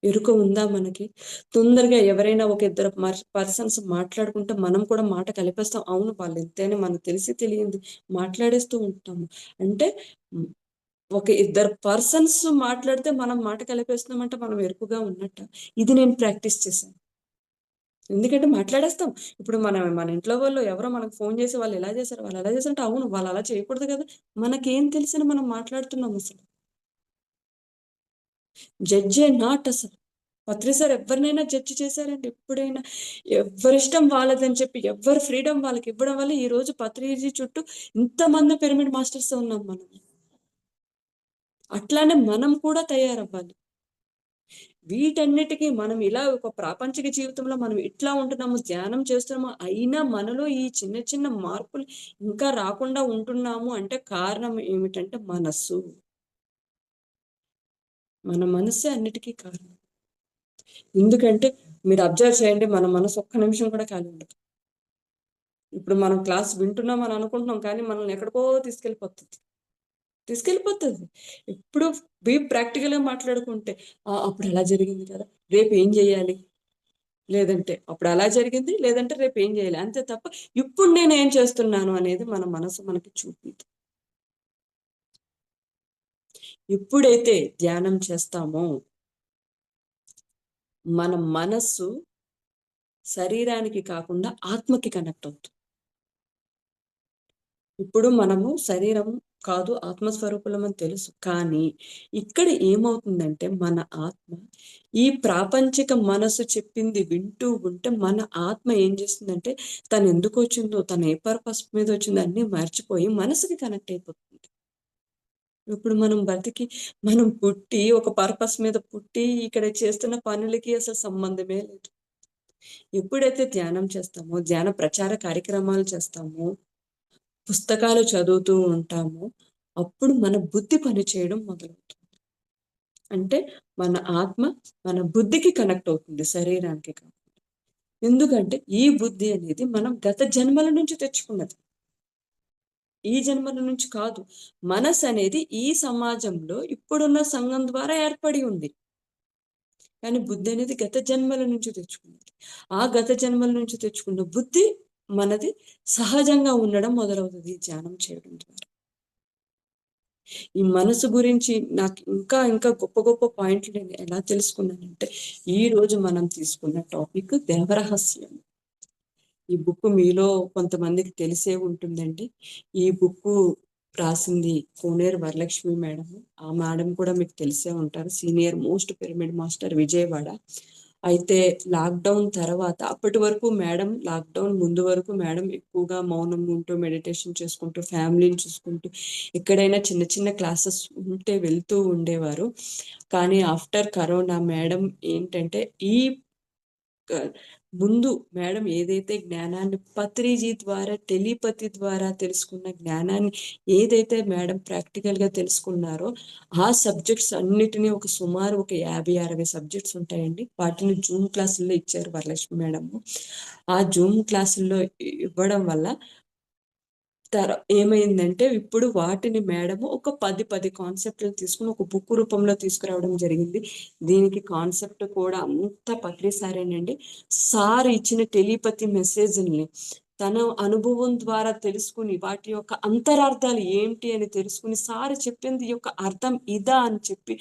ఎరుక ఉందా మనకి? తొందరగా ఎవరైనా ఒక ఇద్దరు పర్సన్స్ మాట్లాడుకుంటే మనం కూడా మాట కలిపేస్తాం. అవును వాళ్ళు ఇంతే అని మనకు తెలిసి తెలియంది మాట్లాడేస్తూ ఉంటాము. అంటే హ్మ్. ఒక ఇద్దరు పర్సన్స్ మాట్లాడితే మనం మాట కలిపేస్తున్నామంటే మనం ఎరుకుగా ఉన్నట్ట. ఇది నేను ప్రాక్టీస్ చేశాను. ఎందుకంటే మాట్లాడేస్తాం. ఇప్పుడు మన ఇంట్లో వాళ్ళు ఎవరో మనకు ఫోను చేసి వాళ్ళు ఇలా చేశారు, వాళ్ళు అలా చేశారంటే అవును వాళ్ళు అలా చేయకూడదు కదా! మనకేం తెలిసని మనం మాట్లాడుతున్నాం అసలు. జడ్జే నాట్ అసలు. పత్రి సార్ ఎవరినైనా జడ్జ్ చేశారండి ఎప్పుడైనా. ఎవ్వరిష్టం వాళ్ళదని చెప్పి, ఎవ్వరి ఫ్రీడమ్ వాళ్ళకివ్వడం వల్ల ఈరోజు పత్రిజీ చుట్టూ ఇంతమంది పిరమిడ్ మాస్టర్స్ ఉన్నాం మనం. అట్లానే మనం కూడా తయారవ్వాలి. వీటన్నిటికి మనం ఇలా ఒక ప్రాపంచిక జీవితంలో మనం ఇట్లా ఉంటున్నాము, ధ్యానం చేస్తున్నాము, అయినా మనలో ఈ చిన్న చిన్న మార్పులు ఇంకా రాకుండా ఉంటున్నాము అంటే కారణం ఏమిటంటే మనస్సు. మన మనస్సే అన్నిటికీ కారణం. ఎందుకంటే మీరు అబ్జర్వ్ చేయండి మన మనసు ఒక్క నిమిషం కూడా ఖాళీ ఉండదు. ఇప్పుడు మనం క్లాస్ వింటున్నాం అని అనుకుంటున్నాం కానీ మనల్ని ఎక్కడికో తీసుకెళ్ళిపోతది. తీసుకెళ్ళిపోతది. ఇప్పుడు ప్రాక్టికల్‌గా మాట్లాడుకుంటే అప్పుడు అలా జరిగింది కదా! రేపు ఏం జేయాలి? లేదంటే అప్పుడు అలా జరిగింది. లేదంటే రేపు ఏం జేయాలి? అంతే తప్ప ఇప్పుడు నేనేం చేస్తున్నాను అనేది మన మనసు మనకి చూపియదు. ఎప్పుడైతే ధ్యానం చేస్తామో మన మనస్సు శరీరానికి కాకుండా ఆత్మకి కనెక్ట్ అవుతుంది. ఇప్పుడు మనము శరీరం కాదు ఆత్మస్వరూపులమని తెలుసు. కానీ ఇక్కడ ఏమవుతుందంటే మన ఆత్మ ఈ ప్రాపంచిక మనసు చెప్పింది వింటూ ఉంటే మన ఆత్మ ఏం చేస్తుందంటే తనెందుకొచ్చిందో, తను ఏ పర్పస్ మీద వచ్చిందో అన్నీ మర్చిపోయి మనసుకి కనెక్ట్ అయిపోతుంది. ఇప్పుడు మనం పుట్టి ఒక పర్పస్ మీద పుట్టి ఇక్కడ చేస్తున్న పనులకి అసలు సంబంధమే లేదు. ఎప్పుడైతే ధ్యానం చేస్తామో, ధ్యాన ప్రచార కార్యక్రమాలు చేస్తామో పుస్తకాలు చదువుతూ ఉంటామో, అప్పుడు మన బుద్ధి పనిచేయడం మొదలవుతుంది. అంటే మన ఆత్మ మన బుద్ధికి కనెక్ట్ అవుతుంది శరీరానికి కాదు. ఎందుకంటే ఈ బుద్ధి అనేది మనం గత జన్మల నుంచి తెచ్చుకున్నది. ఈ జన్మల నుంచి కాదు. మనసు అనేది ఈ సమాజంలో ఇప్పుడున్న సంఘం ద్వారా ఏర్పడి ఉంది. కానీ బుద్ధి అనేది గత జన్మల నుంచి తెచ్చుకున్నది. ఆ గత జన్మల నుంచి తెచ్చుకున్న బుద్ధి మనది సహజంగా ఉండడం మొదలవుతుంది ఈ ధ్యానం చేయడం ద్వారా. ఈ మనసు గురించి నాకు ఇంకా ఇంకా గొప్ప గొప్ప పాయింట్లు నేను ఎలా తెలుసుకున్నానంటే, ఈ రోజు మనం తీసుకున్న టాపిక్ దేవరహస్యం. ఈ బుక్ మీలో కొంతమందికి తెలిసే ఉంటుందండి. ఈ బుక్ రాసింది కోనేరు వరలక్ష్మి మేడం. ఆ మేడం కూడా మీకు తెలిసే ఉంటారు. Senior most pyramid master Vijayawada. అయితే లాక్డౌన్ తర్వాత అప్పటి వరకు మేడం, లాక్డౌన్ ముందు వరకు మేడం ఎక్కువగా మౌనం ఉంటూ, మెడిటేషన్ చేసుకుంటూ, ఫ్యామిలీని చూసుకుంటూ, ఎక్కడైనా చిన్న చిన్న క్లాసెస్ ఉంటే వెళ్తూ ఉండేవారు. కానీ ఆఫ్టర్ కరోనా మేడం ఏంటంటే ఈ ముందు మేడం ఏదైతే జ్ఞానాన్ని పత్రిజీ ద్వారా, టెలిపతి ద్వారా తెలుసుకున్న జ్ఞానాన్ని ఏదైతే మేడం ప్రాక్టికల్గా తెలుసుకున్నారో ఆ సబ్జెక్ట్స్ అన్నిటినీ సుమారు ఒక 50-60 సబ్జెక్ట్స్ ఉంటాయండి. వాటిని జూమ్ క్లాసుల్లో ఇచ్చారు వరలక్ష్మి మేడం. ఆ జూమ్ క్లాసుల్లో ఇవ్వడం వల్ల ఏమైందంటే ఇప్పుడు వాటిని మేడం ఒక 10 కాన్సెప్ట్లు తీసుకుని ఒక బుక్ రూపంలో తీసుకురావడం జరిగింది. దీనికి కాన్సెప్ట్ కూడా అంతా పత్రి సారేనండి. సార్ ఇచ్చిన టెలిపతి మెసేజ్ని తన అనుభవం ద్వారా తెలుసుకుని వాటి యొక్క అంతరార్థాలు ఏంటి అని తెలుసుకుని సార్ చెప్పింది యొక్క అర్థం ఇదా అని చెప్పి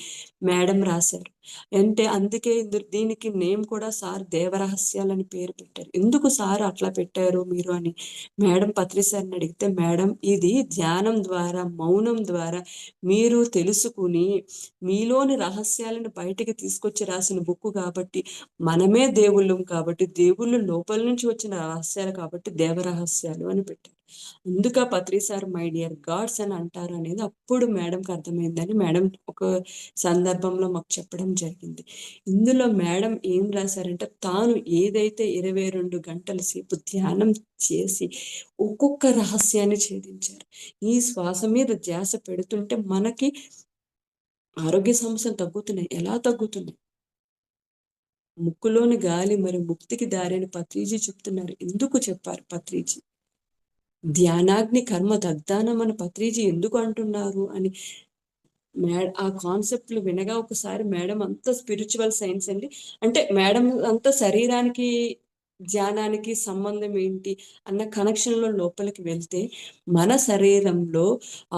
మేడం రాశారు. అంటే అందుకే దీనికి నేమ్ కూడా సార్ దేవరహస్యాలని పేరు పెట్టారు. ఎందుకు సార్ అట్లా పెట్టారు మీరు అని మేడం పత్రి సార్ని అడిగితే, మేడం ఇది ధ్యానం ద్వారా, మౌనం ద్వారా మీరు తెలుసుకుని మీలోని రహస్యాలను బయటికి తీసుకొచ్చి రాసిన బుక్ కాబట్టి, మనమే దేవుళ్ళం కాబట్టి, దేవుళ్ళు లోపల నుంచి వచ్చిన రహస్యాలు కాబట్టి దేవరహస్యాలు అని పెట్టారు. అందుక పత్రి సార్ మై డియర్ గాడ్స్ అని అంటారు అనేది అప్పుడు మేడంకి అర్థమైందని మేడం ఒక సందర్భంలో మాకు చెప్పడం జరిగింది. ఇందులో మేడం ఏం రాశారంటే, తాను ఏదైతే 22 గంటల సేపు ధ్యానం చేసి ఒక్కొక్క రహస్యాన్ని ఛేదించారు. ఈ శ్వాస మీద ధ్యాస పెడుతుంటే మనకి ఆరోగ్య సమస్యలు తగ్గుతున్నాయి. ఎలా తగ్గుతున్నాయి? ముక్కులోని గాలి మరి ముక్తికి దారి అని పత్రిజీ చెప్తున్నారు. ఎందుకు చెప్పారు పత్రిజీ? ధ్యానాగ్ని కర్మ దగ్ధానం అని పత్రిజీ ఎందుకు అంటున్నారు అని ఆ కాన్సెప్ట్లు వినగా ఒకసారి మేడం అంత స్పిరిచువల్ సైన్స్ అండి. అంటే మేడం అంత శరీరానికి ధ్యానానికి సంబంధం ఏంటి అన్న కనెక్షన్లో లోపలికి వెళ్తే మన శరీరంలో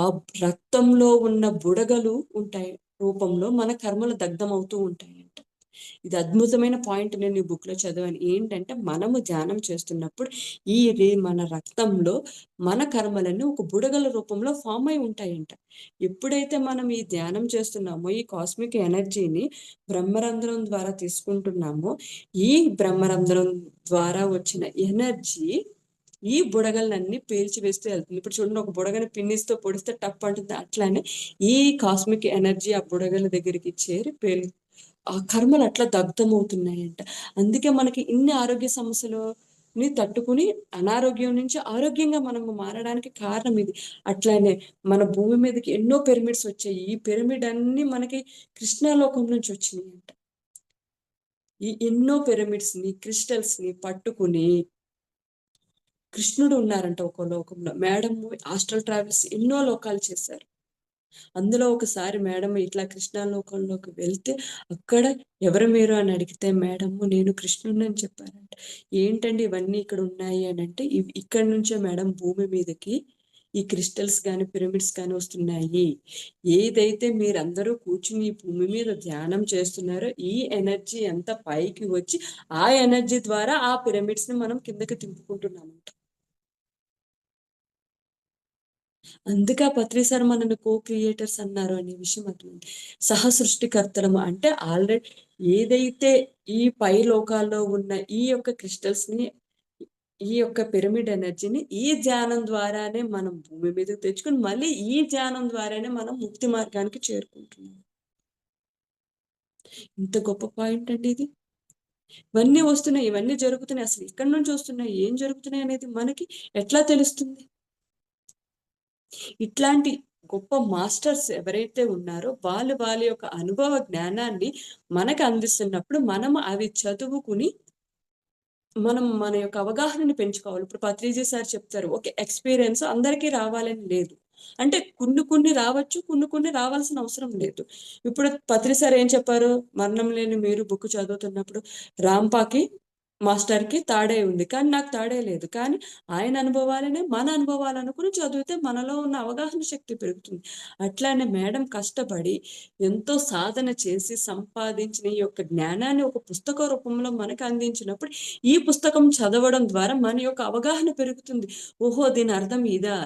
ఆ రక్తంలో ఉన్న బుడగలు ఉంటాయి రూపంలో మన కర్మలు దగ్ధం అవుతూ ఉంటాయంట. ఇది అద్భుతమైన పాయింట్ నేను ఈ బుక్ లో చదివాను. ఏంటంటే మనము ధ్యానం చేస్తున్నప్పుడు మన రక్తంలో మన కర్మలన్నీ ఒక బుడగల రూపంలో ఫామ్ అయి ఉంటాయంట. ఎప్పుడైతే మనం ఈ ధ్యానం చేస్తున్నామో ఈ కాస్మిక్ ఎనర్జీని బ్రహ్మరంధ్రం ద్వారా తీసుకుంటున్నామో ఈ బ్రహ్మరంధ్రం ద్వారా వచ్చిన ఎనర్జీ ఈ బుడగలన్నీ పేల్చివేస్తూ వెళ్తుంది. ఇప్పుడు చూడండి, ఒక బుడగని పిన్నిస్తో పొడిస్తే టప్ అంటుంది. అట్లానే ఈ కాస్మిక్ ఎనర్జీ ఆ బుడగల దగ్గరికి చేరి ఆ కర్మలు అట్లా దగ్ధమవుతున్నాయంట. అందుకే మనకి ఇన్ని ఆరోగ్య సమస్యలని తట్టుకుని అనారోగ్యం నుంచి ఆరోగ్యంగా మనము మారడానికి కారణం ఇది. అట్లానే మన భూమి మీదకి ఎన్నో పిరమిడ్స్ వచ్చాయి. ఈ పిరమిడ్ అన్ని మనకి కృష్ణాలోకం నుంచి వచ్చినాయంట. ఈ ఎన్నో పిరమిడ్స్ ని క్రిస్టల్స్ ని పట్టుకుని కృష్ణుడు ఉన్నారంట ఒక లోకంలో. మేడం ఆస్ట్రల్ ట్రావెల్స్ ఎన్నో లోకాలు చేశారు. అందులో ఒకసారి మేడం ఇట్లా కృష్ణాలోకంలోకి వెళ్తే అక్కడ ఎవరు మీరు అని అడిగితే మేడము నేను కృష్ణుడిని అని చెప్పారంట. ఏంటండి ఇవన్నీ ఇక్కడ ఉన్నాయి అని అంటే ఇక్కడ నుంచే మేడం భూమి మీదకి ఈ క్రిస్టల్స్ కానీ పిరమిడ్స్ కానీ వస్తున్నాయి. ఏదైతే మీరందరూ కూర్చుని ఈ భూమి మీద ధ్యానం చేస్తున్నారో ఈ ఎనర్జీ అంతా పైకి వచ్చి ఆ ఎనర్జీ ద్వారా ఆ పిరమిడ్స్ ని మనం కిందకి తింపుకుంటున్నామంట. అందుకే పత్రి సార్ మనల్ని కో క్రియేటర్స్ అన్నారు అనే విషయం అర్థమైంది. సహ సృష్టికర్తలము అంటే ఆల్రెడీ ఏదైతే ఈ పై లోకాల్లో ఉన్న ఈ యొక్క క్రిస్టల్స్ ని ఈ యొక్క పిరమిడ్ ఎనర్జీని ఈ ధ్యానం ద్వారానే మనం భూమి మీదకి తెచ్చుకుని మళ్ళీ ఈ ధ్యానం ద్వారానే మనం ముక్తి మార్గానికి చేరుకుంటున్నాం. ఇంత గొప్ప పాయింట్ అండి ఇది. ఇవన్నీ వస్తున్నాయి, ఇవన్నీ జరుగుతున్నాయి. అసలు ఎక్కడి నుంచి వస్తున్నాయి, ఏం జరుగుతున్నాయి అనేది మనకి ఎట్లా తెలుస్తుంది? ఇట్లాంటి గొప్ప మాస్టర్స్ ఎవరైతే ఉన్నారో వాళ్ళ యొక్క అనుభవ జ్ఞానాన్ని మనకు అందిస్తున్నప్పుడు మనం అవి చదువుకుని మనం మన యొక్క అవగాహనని పెంచుకోవాలి. ఇప్పుడు పత్రిజీ సార్ చెప్తారు. ఒక ఎక్స్‌పీరియన్స్ అందరికీ రావాలని లేదు. అంటే కొన్ని రావచ్చు. కొన్ని రావాల్సిన అవసరం లేదు. ఇప్పుడు పత్రి సార్ ఏం చెప్పారు? 'మరణం లేని మీరు' బుక్ చదువుతున్నప్పుడు రాంపాకి మాస్టర్‌కి తాడే ఉంది. కానీ నాకు తాడే లేదు. కానీ ఆయన అనుభవాలనే మన అనుభవాలనుకుని చదివితే మనలో ఉన్న అవగాహన శక్తి పెరుగుతుంది. అట్లానే మేడం కష్టపడి ఎంతో సాధన చేసి సంపాదించిన ఈ యొక్క జ్ఞానాన్ని ఒక పుస్తక రూపంలో మనకు అందించినప్పుడు ఈ పుస్తకం చదవడం ద్వారా మన యొక్క అవగాహన పెరుగుతుంది. ఓహో! దీని అర్థం ఇదా?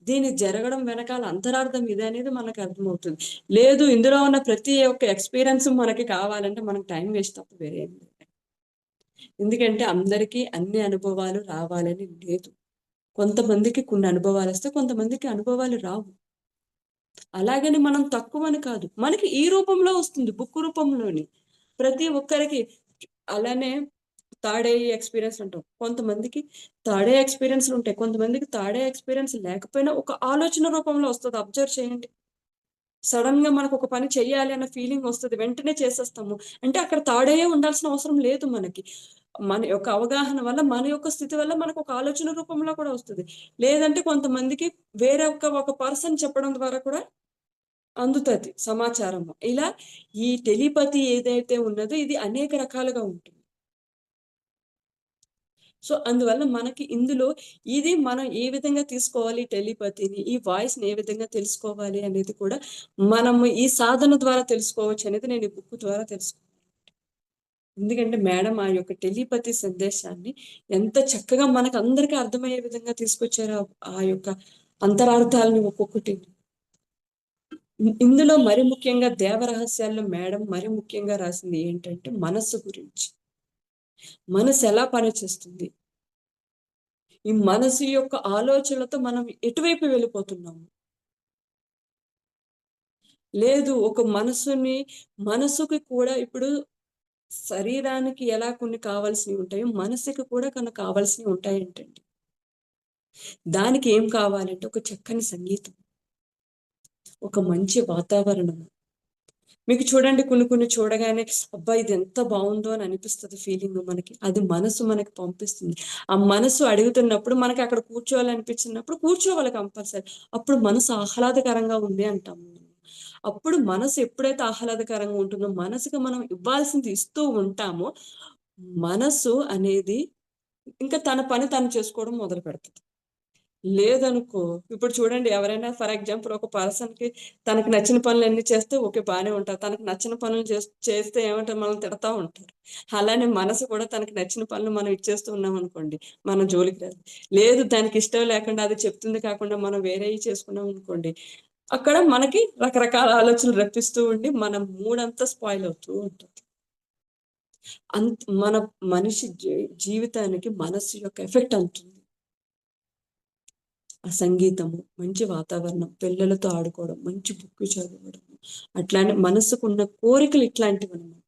దీని జరగడం వెనకాల అంతరార్థం ఇదే అనేది మనకు అర్థమవుతుంది. లేదు ఇందులో ఉన్న ప్రతి ఒక్క ఎక్స్‌పీరియన్స్ మనకి కావాలంటే మనకు టైం వేస్ట్ తప్ప వేరే ఏం లేదు. ఎందుకంటే అందరికీ అన్ని అనుభవాలు రావాలని లేదు. కొంతమందికి కొన్ని అనుభవాలొస్తాయి. కొంతమందికి అనుభవాలు రావు. అలాగని మనం తక్కువని కాదు. మనకి ఈ రూపంలో వస్తుంది. బుక్ రూపంలోని. ప్రతి ఒక్కరికి అలానే థర్డ్ ఐ ఎక్స్‌పీరియన్స్ అంటాం. కొంతమందికి థర్డ్ ఐ ఎక్స్‌పీరియన్స్‌లుంటాయి. కొంతమందికి థర్డ్ ఐ ఎక్స్‌పీరియన్స్ లేకపోయినా ఒక ఆలోచన రూపంలో వస్తది. అబ్జర్వ్ చేయండి. సడెన్‌గా మనకొక పని చెయ్యాలి అన్న ఫీలింగ్ వస్తది. వెంటనే చేసేస్తాము. అంటే అక్కడ థర్డ్ ఐయే ఉండాల్సిన అవసరం లేదు మనకి. మన యొక్క అవగాహన వల్ల, మన యొక్క స్థితి వల్ల మనకొక ఆలోచన రూపంలో కూడా వస్తది. లేదంటే కొంతమందికి వేరే ఒక పర్సన్ చెప్పడం ద్వారా కూడా అందుతది సమాచారము. ఇలా ఈ టెలిపతి ఏదైతే ఉన్నదో ఇది అనేక రకాలుగా ఉంటుంది. సో, అందువల్ల మనకి ఇందులో ఇది మనం ఏ విధంగా తీసుకోవాలి టెలిపతిని, ఈ వాయిస్‌ని ఏ విధంగా తెలుసుకోవాలి అనేది కూడా మనము ఈ సాధన ద్వారా తెలుసుకోవచ్చనేది నేను ఈ బుక్ ద్వారా తెలుసుకున్నాను. ఎందుకంటే మేడం ఆ యొక్క టెలిపతి సందేశాన్ని ఎంత చక్కగా మనకందరికీ అర్థమయ్యే విధంగా తీసుకొచ్చారో ఆ యొక్క అంతరార్థాలని ఒక్కొక్కటిని. ఇందులో మరి ముఖ్యంగా దేవరహస్యాల్లో మేడం మరి ముఖ్యంగా రాసింది ఏంటంటే మనస్సు గురించి. మనసు ఎలా పనిచేస్తుంది? ఈ మనసు యొక్క ఆలోచనలతో మనం ఎటువైపు వెళ్ళిపోతున్నాము? లేదు ఒక మనసుకి కూడా ఇప్పుడు శరీరానికి ఎలా కొన్ని కావాల్సినవి ఉంటాయో, మనసుకి కూడా కొన్ని కావాల్సినవి ఉంటాయంటండి. దానికి ఏం కావాలంటే ఒక చక్కని సంగీతం, ఒక మంచి వాతావరణం. మీకు చూడండి కొన్ని చూడగానే అబ్బా! ఇది ఎంత బావుందో అని అనిపిస్తది ఫీలింగ్ మనకి. అది మనసు మనకి పంపిస్తుంది. ఆ మనసు అడుగుతున్నప్పుడు మనకి అక్కడ కూర్చోవాలనిపించినప్పుడు కూర్చోవాలి కంపల్సరీ. అప్పుడు మనసు ఆహ్లాదకరంగా ఉంది అంటాము. అప్పుడు మనసు ఎప్పుడైతే ఆహ్లాదకరంగా ఉంటుందో, మనసుకి మనం ఇవ్వాల్సింది ఇస్తూ ఉంటామో, మనసు అనేది ఇంకా తన పని తను చేసుకోవడం మొదలుపెడతది. లేదనుకో, ఇప్పుడు చూడండి ఎవరైనా ఫర్ ఎగ్జాంపుల్ ఒక పర్సన్‌కి తనకి నచ్చిన పనులన్నీ చేస్తే ఓకే. బానే ఉంటారు. తనకు నచ్చని పనులు చేస్తే ఏమంటారు మనల్ని తిడతా ఉంటారు. అలానే మనసు కూడా తనకి నచ్చిన పనులు మనం ఇచ్చేస్తూ ఉన్నామనుకోండి, మన జోలికి రాదు. లేదు దానికి ఇష్టం లేకుండా అది చెప్తుంది కాకుండా మనం వేరేయి చేసుకున్నామనుకోండి, అక్కడ మనకి రకరకాల ఆలోచనలు రప్పిస్తూ ఉండి మన మూడంతా స్పాయిల్ అవుతూ ఉంటుంది. మన మనిషి జీవితానికి మనస్సు యొక్క ఎఫెక్ట్ అంతుంది. ఆ సంగీతము, మంచి వాతావరణం, పిల్లలతో ఆడుకోవడం, మంచి బుక్ చదవడం. అట్లానే మనసుకున్న కోరికలు ఇట్లాంటివన్నమాట.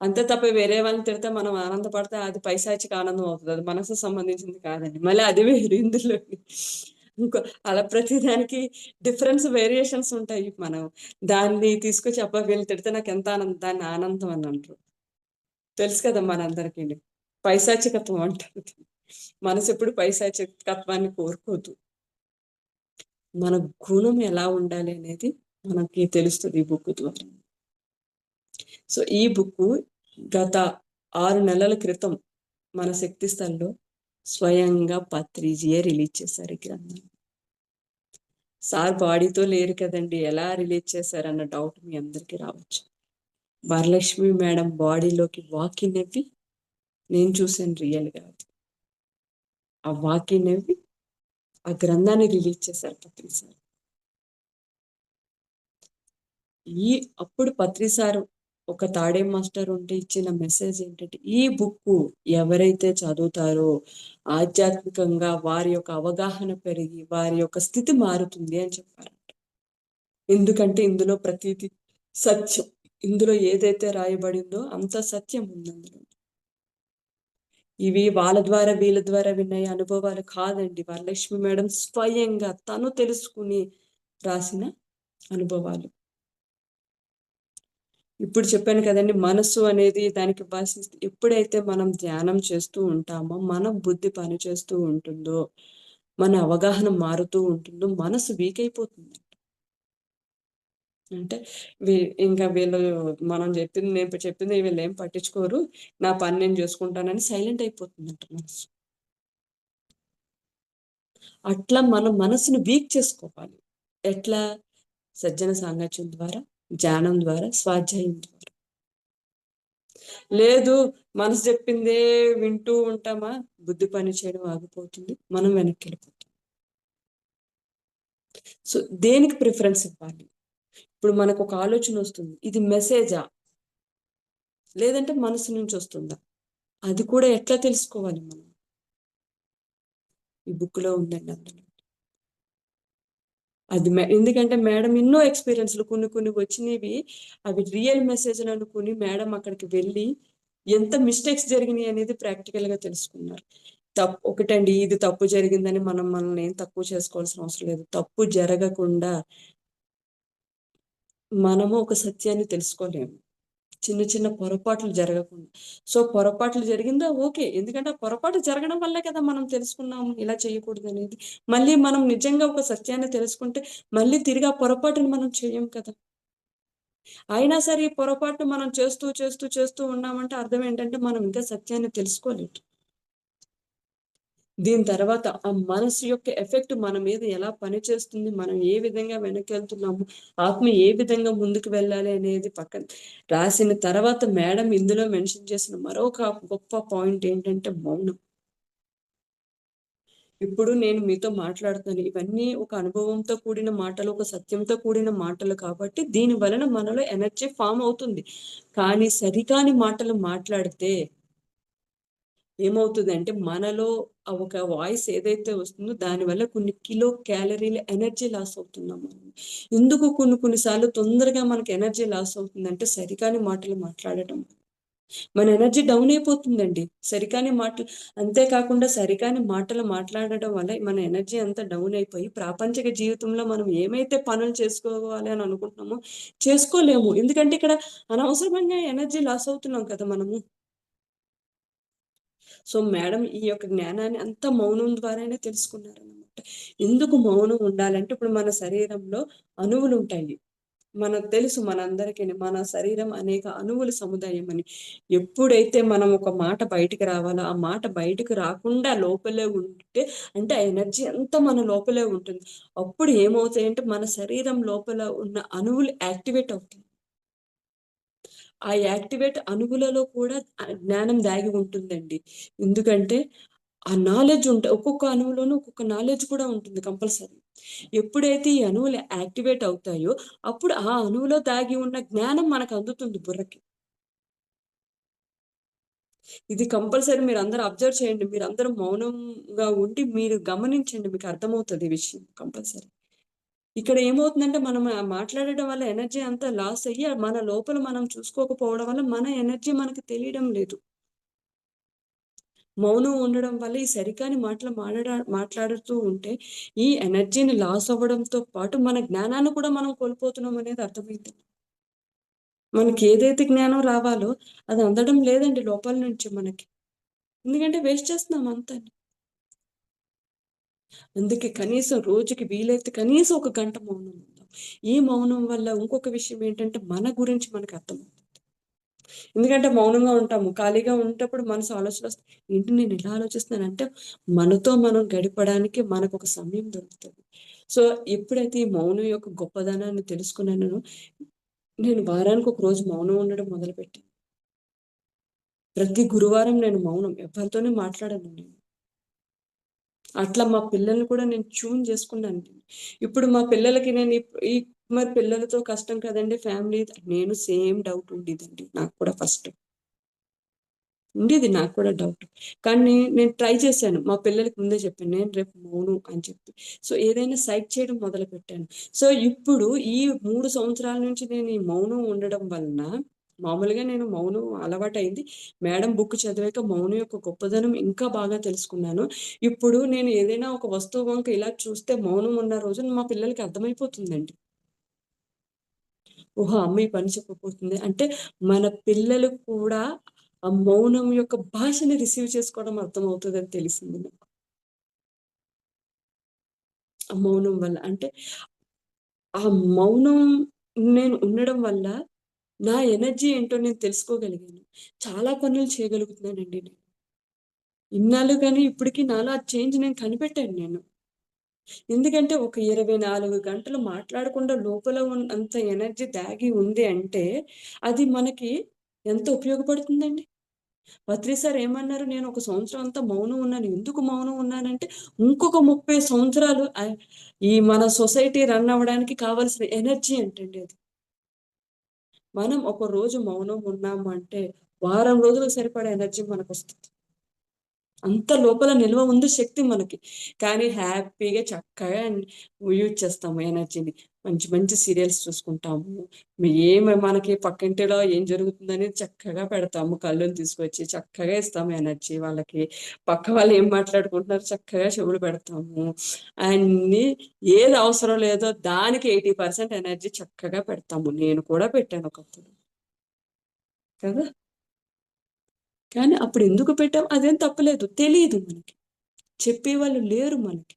అంతే తప్ప వేరే వాళ్ళని తిడితే మనం ఆనందపడితే అది పైశాచిక ఆనందం అవుతది. అది మనసుకు సంబంధించింది కాదండి. మళ్ళీ అది వేరు ఇందులోని. ఇంకో అలా ప్రతిదానికి వేరియేషన్స్ ఉంటాయి. మనం దాన్ని తీసుకొచ్చి అబ్బా! వీళ్ళని తిడితే నాకెంత ఆనందం దాన్ని ఆనందం అని అంటారు. తెలుసు కదా మనందరికీని. పైశాచికత్వం అంటారు. మనసెప్పుడు పైశాచికత్వాన్ని కోరుకోదు. మన గుణం ఎలా ఉండాలి అనేది మనకి తెలుస్తది ఈ బుక్ ద్వారా. సో, ఈ బుక్కు గత 6 నెలల క్రితం మన శక్తి స్థల్‌లో స్వయంగా పత్రిజియే రిలీజ్ చేశారు ఈ గ్రంథాన్ని. సార్ బాడీతో లేరు కదండీ! ఎలా రిలీజ్ చేశారన్న డౌట్ మీ అందరికి రావచ్చు. వరలక్ష్మి మేడం బాడీలోకి వాక్ ఇన్ అవ్వి నేను చూసాను రియల్‌గా అది. ఆ వాక్ ఇన్ అవ్వి ఆ గ్రంథాన్ని రిలీజ్ చేశారు పత్రి సార్. ఈ అప్పుడు పత్రి సారు ఒక తాడేం మాస్టర్ ఉంటే ఇచ్చిన మెసేజ్ ఏంటంటే, ఈ బుక్కు ఎవరైతే చదువుతారో ఆధ్యాత్మికంగా వారి యొక్క అవగాహన పెరిగి, వారి యొక్క స్థితి మారుతుంది అని చెప్పారంట. ఎందుకంటే ఇందులో ప్రతీది సత్యం. ఇందులో ఏదైతే రాయబడిందో అంత సత్యం ఉందందులో. ఇవి వాళ్ళ ద్వారా, వీళ్ళ ద్వారా విన్న అనుభవాలు కాదండి. వరలక్ష్మి మేడం స్వయంగా తను తెలుసుకుని రాసిన అనుభవాలు. ఇప్పుడు చెప్పాను కదండీ! మనస్సు అనేది దానికి ఎప్పుడైతే మనం ధ్యానం చేస్తూ ఉంటామో, మన బుద్ధి పనిచేస్తూ ఉంటుందో, మన అవగాహన మారుతూ ఉంటుందో, మనసు వీక్ అయిపోతుంది. అంటే వీ ఇంకా వీళ్ళు మనం చెప్పింది నేను ఇప్పుడు చెప్పింది వీళ్ళేం పట్టించుకోరు. నా పని నేను చేసుకుంటానని సైలెంట్ అయిపోతుందంట మనసు. అట్లా మన మనసుని వీక్ చేసుకోవాలి. ఎట్లా? సజ్జన సాంగత్యం ద్వారా, ధ్యానం ద్వారా, స్వాధ్యాయం ద్వారా. లేదు మనసు చెప్పిందే వింటూ ఉంటామా, బుద్ధి పని చేయడం ఆగిపోతుంది. మనం వెనక్కెళ్ళిపోతాం. సో, దేనికి ప్రిఫరెన్స్ ఇవ్వాలి? ఇప్పుడు మనకొక ఆలోచనొస్తుంది. ఇది మెసేజా? లేదంటే మనసు నుంచొస్తుందా? అది కూడా ఎట్లా తెలుసుకోవాలి మనం? ఈ బుక్‌లో ఉందండి అందులో. అది ఎందుకంటే మేడం ఎన్నో ఎక్స్‌పీరియన్స్‌లు కొన్ని వచ్చినవి అవి రియల్ మెసేజ్‌లు అనుకుని మేడం అక్కడికి వెళ్ళి ఎంత మిస్టేక్స్ జరిగినాయి అనేది ప్రాక్టికల్‌గా తెలుసుకున్నారు. ఒకటండి ఇది తప్పు జరిగిందని మనం మనల్ని ఏం తక్కువ చేసుకోవాల్సిన అవసరం లేదు. తప్పు జరగకుండా మనము ఒక సత్యాన్ని తెలుసుకోలేము. చిన్న పొరపాట్లు జరగకుండా. సో, పొరపాట్లు జరిగిందా ఓకే. ఎందుకంటే ఆ పొరపాటు జరగడం వల్లే కదా మనం తెలుసుకున్నాము ఇలా చేయకూడదనేది. మళ్ళీ మనం నిజంగా ఒక సత్యాన్ని తెలుసుకుంటే మళ్ళీ తిరిగి ఆ పొరపాటుని మనం చెయ్యం కదా! అయినా సరే ఈ పొరపాటు మనం చేస్తూ ఉన్నామంటే అర్థం ఏంటంటే మనం ఇంకా సత్యాన్ని తెలుసుకోలేదు. దీని తర్వాత ఆ మనసు యొక్క ఎఫెక్ట్ మన మీద ఎలా పనిచేస్తుంది, మనం ఏ విధంగా వెనకెళ్తున్నాము, ఆత్మ ఏ విధంగా ముందుకు వెళ్ళాలి అనేది పక్కన రాసిన తర్వాత మేడం ఇందులో మెన్షన్ చేసిన మరొక గొప్ప పాయింట్ ఏంటంటే మౌనం. ఇప్పుడు నేను మీతో మాట్లాడుతున్నాను. ఇవన్నీ ఒక అనుభవంతో కూడిన మాటలు, ఒక సత్యంతో కూడిన మాటలు కాబట్టి దీని వలన మనలో ఎనర్జీ ఫార్మ్ అవుతుంది. కానీ సరికాని మాటలు మాట్లాడితే ఏమవుతదంటే మనలో ఒక వాయిస్ ఏదైతే వస్తుందో దానివల్ల కొన్ని కిలో క్యాలరీల ఎనర్జీ లాస్ అవుతున్నాం మనం. ఎందుకు కొన్ని సార్లు తొందరగా మనకి ఎనర్జీ లాస్ అవుతుందంటే సరికాని మాటలు మాట్లాడటం. మన ఎనర్జీ డౌన్ అయిపోతుందండి. సరికాని మాటలు అంతే కాకుండా సరికాని మాటలు మాట్లాడడం వల్ల మన ఎనర్జీ అంతా డౌన్ అయిపోయి ప్రాపంచిక జీవితంలో మనం ఏమైతే పనులు చేసుకోవాలి అని అనుకుంటున్నామో చేసుకోలేము. ఎందుకంటే ఇక్కడ అనవసరంగా ఎనర్జీ లాస్ అవుతున్నాం కదా మనము. సో, మేడం ఈ యొక్క జ్ఞానాన్ని అంతా మౌనం ద్వారానే తెలుసుకున్నారనమాట. ఎందుకు మౌనం ఉండాలంటే, ఇప్పుడు మన శరీరంలో అణువులుంటాయి. మనకు తెలుసు మనందరికిని మన శరీరం అనేక అణువుల సముదాయం అని. ఎప్పుడైతే మనం ఒక మాట బయటికి రావాలో, ఆ మాట బయటకు రాకుండా లోపలే ఉంటే, అంటే ఆ ఎనర్జీ అంతా మన లోపలే ఉంటుంది. అప్పుడు ఏమవుతాయంటే, మన శరీరం లోపల ఉన్న అణువులు యాక్టివేట్ అవుతాయి. ఆ యాక్టివేట్ అణువులలో కూడా జ్ఞానం దాగి ఉంటుందండి. ఎందుకంటే ఆ నాలెడ్జ్ ఒక్కొక్క అణువులోనూ ఒక్కొక్క నాలెడ్జ్ కూడా ఉంటుంది కంపల్సరీ. ఎప్పుడైతే ఈ అణువులు యాక్టివేట్ అవుతాయో, అప్పుడు ఆ అణువులో దాగి ఉన్న జ్ఞానం మనకు అందుతుంది బుర్రకి. ఇది కంపల్సరీ మీరందరూ అబ్జర్వ్ చేయండి. మీరందరూ మౌనంగా ఉండి మీరు గమనించండి. మీకు అర్థమవుతది ఈ విషయం కంపల్సరీ. ఇక్కడ ఏమవుతుందంటే మనం మాట్లాడడం వల్ల ఎనర్జీ అంతా లాస్ అయ్యి మన లోపల మనం చూసుకోకపోవడం వల్ల మన ఎనర్జీ మనకు తెలియడం లేదు. మౌనం ఉండడం వల్ల ఈ సరికాని మాటలు మాట్లాడుతూ ఉంటే ఈ ఎనర్జీని లాస్ అవ్వడంతో పాటు మన జ్ఞానాన్ని కూడా మనం కోల్పోతున్నాం అనేది అర్థమైంది. మనకేదైతే జ్ఞానం రావాలో అది అందడం లేదండి లోపల నుంచి మనకి. ఎందుకంటే వేస్ట్ చేస్తున్నాం అంతా. అందుకే కనీసం రోజుకి వీలైతే కనీసం ఒక గంట మౌనం ఉందాం. ఈ మౌనం వల్ల ఇంకొక విషయం ఏంటంటే మన గురించి మనకు అర్థమవుతుంది. ఎందుకంటే మౌనంగా ఉంటాము. ఖాళీగా ఉండేటప్పుడు మనసు ఆలోచనలొస్తాయి. ఏంటి నేను ఇలా ఆలోచిస్తున్నానంటే మనతో మనం గడపడానికి మనకొక సమయం దొరుకుతది. సో, ఎప్పుడైతే ఈ మౌనం యొక్క గొప్పదనాన్ని తెలుసుకున్నానో, నేను వారానికి ఒక రోజు మౌనం ఉండడం మొదలుపెట్టాను. ప్రతి గురువారం నేను మౌనం ఎవరితోని మాట్లాడను నేను. అట్లా మా పిల్లల్ని కూడా నేను ట్యూన్ చేసుకున్నాను. ఇప్పుడు మా పిల్లలకి నేను మరి పిల్లలతో కష్టం కదండీ ఫ్యామిలీ నేను సేమ్ డౌట్ ఉండేదండి నాకు కూడా ఫస్ట్. ఉండేది నాకు కూడా డౌట్. కానీ నేను ట్రై చేశాను. మా పిల్లలకి ముందే చెప్పాను. నేను రేపు మౌనం అని చెప్పి. సో, ఏదైనా సైట్ చేయడం మొదలుపెట్టాను. సో, ఇప్పుడు ఈ 3 సంవత్సరాల నుంచి నేను ఈ మౌనం ఉండడం వలన మామూలుగా నేను మౌనం అలవాటయింది. మేడం బుక్ చదివాక మౌనం యొక్క గొప్పదనం ఇంకా బాగా తెలుసుకున్నాను. ఇప్పుడు నేను ఏదైనా ఒక వస్తువు వంక ఇలా చూస్తే మౌనం ఉన్న రోజు మా పిల్లలకి అర్థమైపోతుందండి. ఓహో! అమ్మ ఈ పని చెప్పబోతుంది. అంటే మన పిల్లలు కూడా ఆ మౌనం యొక్క భాషని రిసీవ్ చేసుకోవడం అర్థమవుతదని తెలిసింది నాకు. ఆ మౌనం వల్ల. అంటే ఆ మౌనం నేను ఉండడం వల్ల నా ఎనర్జీ ఏంటో నేను తెలుసుకోగలిగాను. చాలా పనులు చేయగలుగుతున్నానండి నేను. ఇన్నాళ్ళు గాని ఇప్పటికి నాలో ఆ చేంజ్ నేను కనిపెట్టాను నేను. ఎందుకంటే ఒక 24 గంటలు మాట్లాడకుండా లోపల అంత ఎనర్జీ దాగి ఉంది అంటే, అది మనకి ఎంత ఉపయోగపడుతుందండి. పత్రి సార్ ఏమన్నారు? నేను ఒక సంవత్సరం అంతా మౌనం ఉన్నాను. ఎందుకు మౌనం ఉన్నానంటే, ఇంకొక 30 సంవత్సరాలు ఈ మన సొసైటీ రన్ అవ్వడానికి కావాల్సిన ఎనర్జీ అంటండి అది. మనం ఒక రోజు మౌనం ఉన్నాము అంటే, వారం రోజులకు సరిపడా ఎనర్జీ మనకొస్తుంది. అంత లోపల నిల్వ ఉంది శక్తి మనకి. కానీ హ్యాపీగా చక్కగా యూజ్ చేస్తాము ఎనర్జీని. మంచి మంచి సీరియల్స్ చూసుకుంటాము. మనకి పక్కింటిలో ఏం జరుగుతుందని చక్కగా పెడతాము. కళ్ళుని తీసుకొచ్చి చక్కగా ఇస్తాము ఎనర్జీ వాళ్ళకి. పక్క వాళ్ళు ఏం మాట్లాడుకుంటున్నారో చక్కగా చెవులు పెడతాము. అన్నీ ఏది అవసరం లేదో దానికి 80% ఎనర్జీ చక్కగా పెడతాము. నేను కూడా పెట్టాను ఒకప్పుడు. కదా! కానీ అప్పుడెందుకు పెట్టాం? అదేం తప్పులేదు. తెలీదు మనకి. చెప్పేవాళ్ళు లేరు మనకి.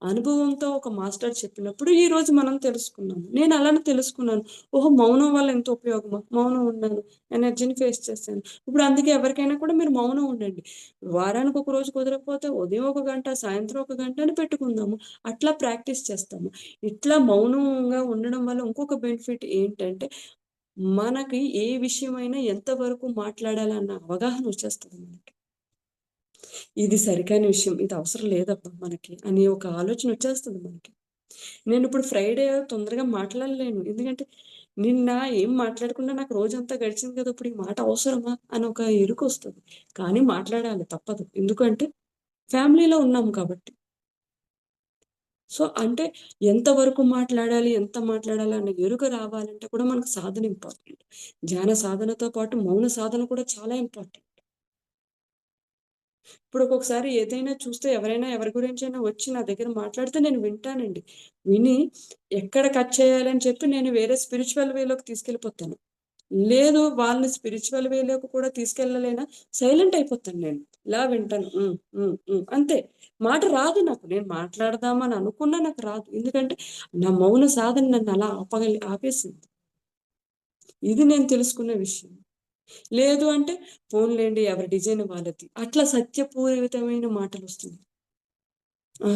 అనుభవంతో ఒక మాస్టర్ చెప్పినప్పుడు ఈరోజు మనం తెలుసుకున్నాము. నేను అలానే తెలుసుకున్నాను. ఓహో! మౌనం వల్ల ఎంత ఉపయోగమా? మౌనం ఉన్నాను. ఎనర్జీని ఫేస్ చేశాను. ఇప్పుడు అందుకే ఎవరికైనా కూడా మీరు మౌనం ఉండండి. వారానికి ఒక రోజు కుదరకపోతే ఉదయం ఒక గంట, సాయంత్రం ఒక గంట అని పెట్టుకుందాము. అట్లా ప్రాక్టీస్ చేస్తాము. ఇట్లా మౌనంగా ఉండడం వల్ల ఇంకొక బెనిఫిట్ ఏంటంటే, మనకి ఏ విషయమైనా ఎంతవరకు మాట్లాడాలన్న అవగాహన వచ్చేస్తది మనకి. ఇది సరికాని విషయం. ఇది అవసరం లేదబ్బా మనకి అని ఒక ఆలోచన వచ్చేస్తది మనకి. నేనిప్పుడు ఫ్రైడే తొందరగా మాట్లాడలేను. ఎందుకంటే నిన్న ఏం మాట్లాడకుండా నాకు రోజంతా గడిచింది కదా! ఇప్పుడు ఈ మాట అవసరమా? అని ఒక ఎరుకొస్తది. కానీ మాట్లాడాలి తప్పదు. ఎందుకంటే ఫ్యామిలీలో ఉన్నాం కాబట్టి. సో, అంటే ఎంతవరకు మాట్లాడాలి? ఎంత మాట్లాడాలి? అన్న ఎరుక రావాలంటే కూడా మనకు సాధన ఇంపార్టెంట్. ధ్యాన సాధనతో పాటు మౌన సాధన కూడా చాలా ఇంపార్టెంట్. ఇప్పుడు ఒక్కొక్కసారి ఏదైనా చూస్తే ఎవరైనా ఎవరి గురించైనా వచ్చి నా దగ్గర మాట్లాడితే నేను వింటానండి. విని ఎక్కడ కట్ చేయాలని చెప్పి నేను వేరే స్పిరిచ్యువల్ వేలోకి తీసుకెళ్ళిపోతాను. లేదు వాళ్ళని స్పిరిచ్యువల్ వేలోకి కూడా తీసుకెళ్ళలేనా సైలెంట్ అయిపోతాను నేను. ఇలా వింటాను. హ్మ్. హ్మ్. హ్మ్. అంతే. మాట రాదు నాకు. నేను మాట్లాడదామని అనుకున్నా నాకు రాదు. ఎందుకంటే నా మౌన సాధన నన్ను అలా ఆపేసింది. ఇది నేను తెలుసుకున్న విషయం. లేదు అంటే పోనీలెండి ఎవరి డిజైన్ వాళ్ళది. అట్లా సత్యపూరితమైన మాటలొస్తున్నాయి. ఆ!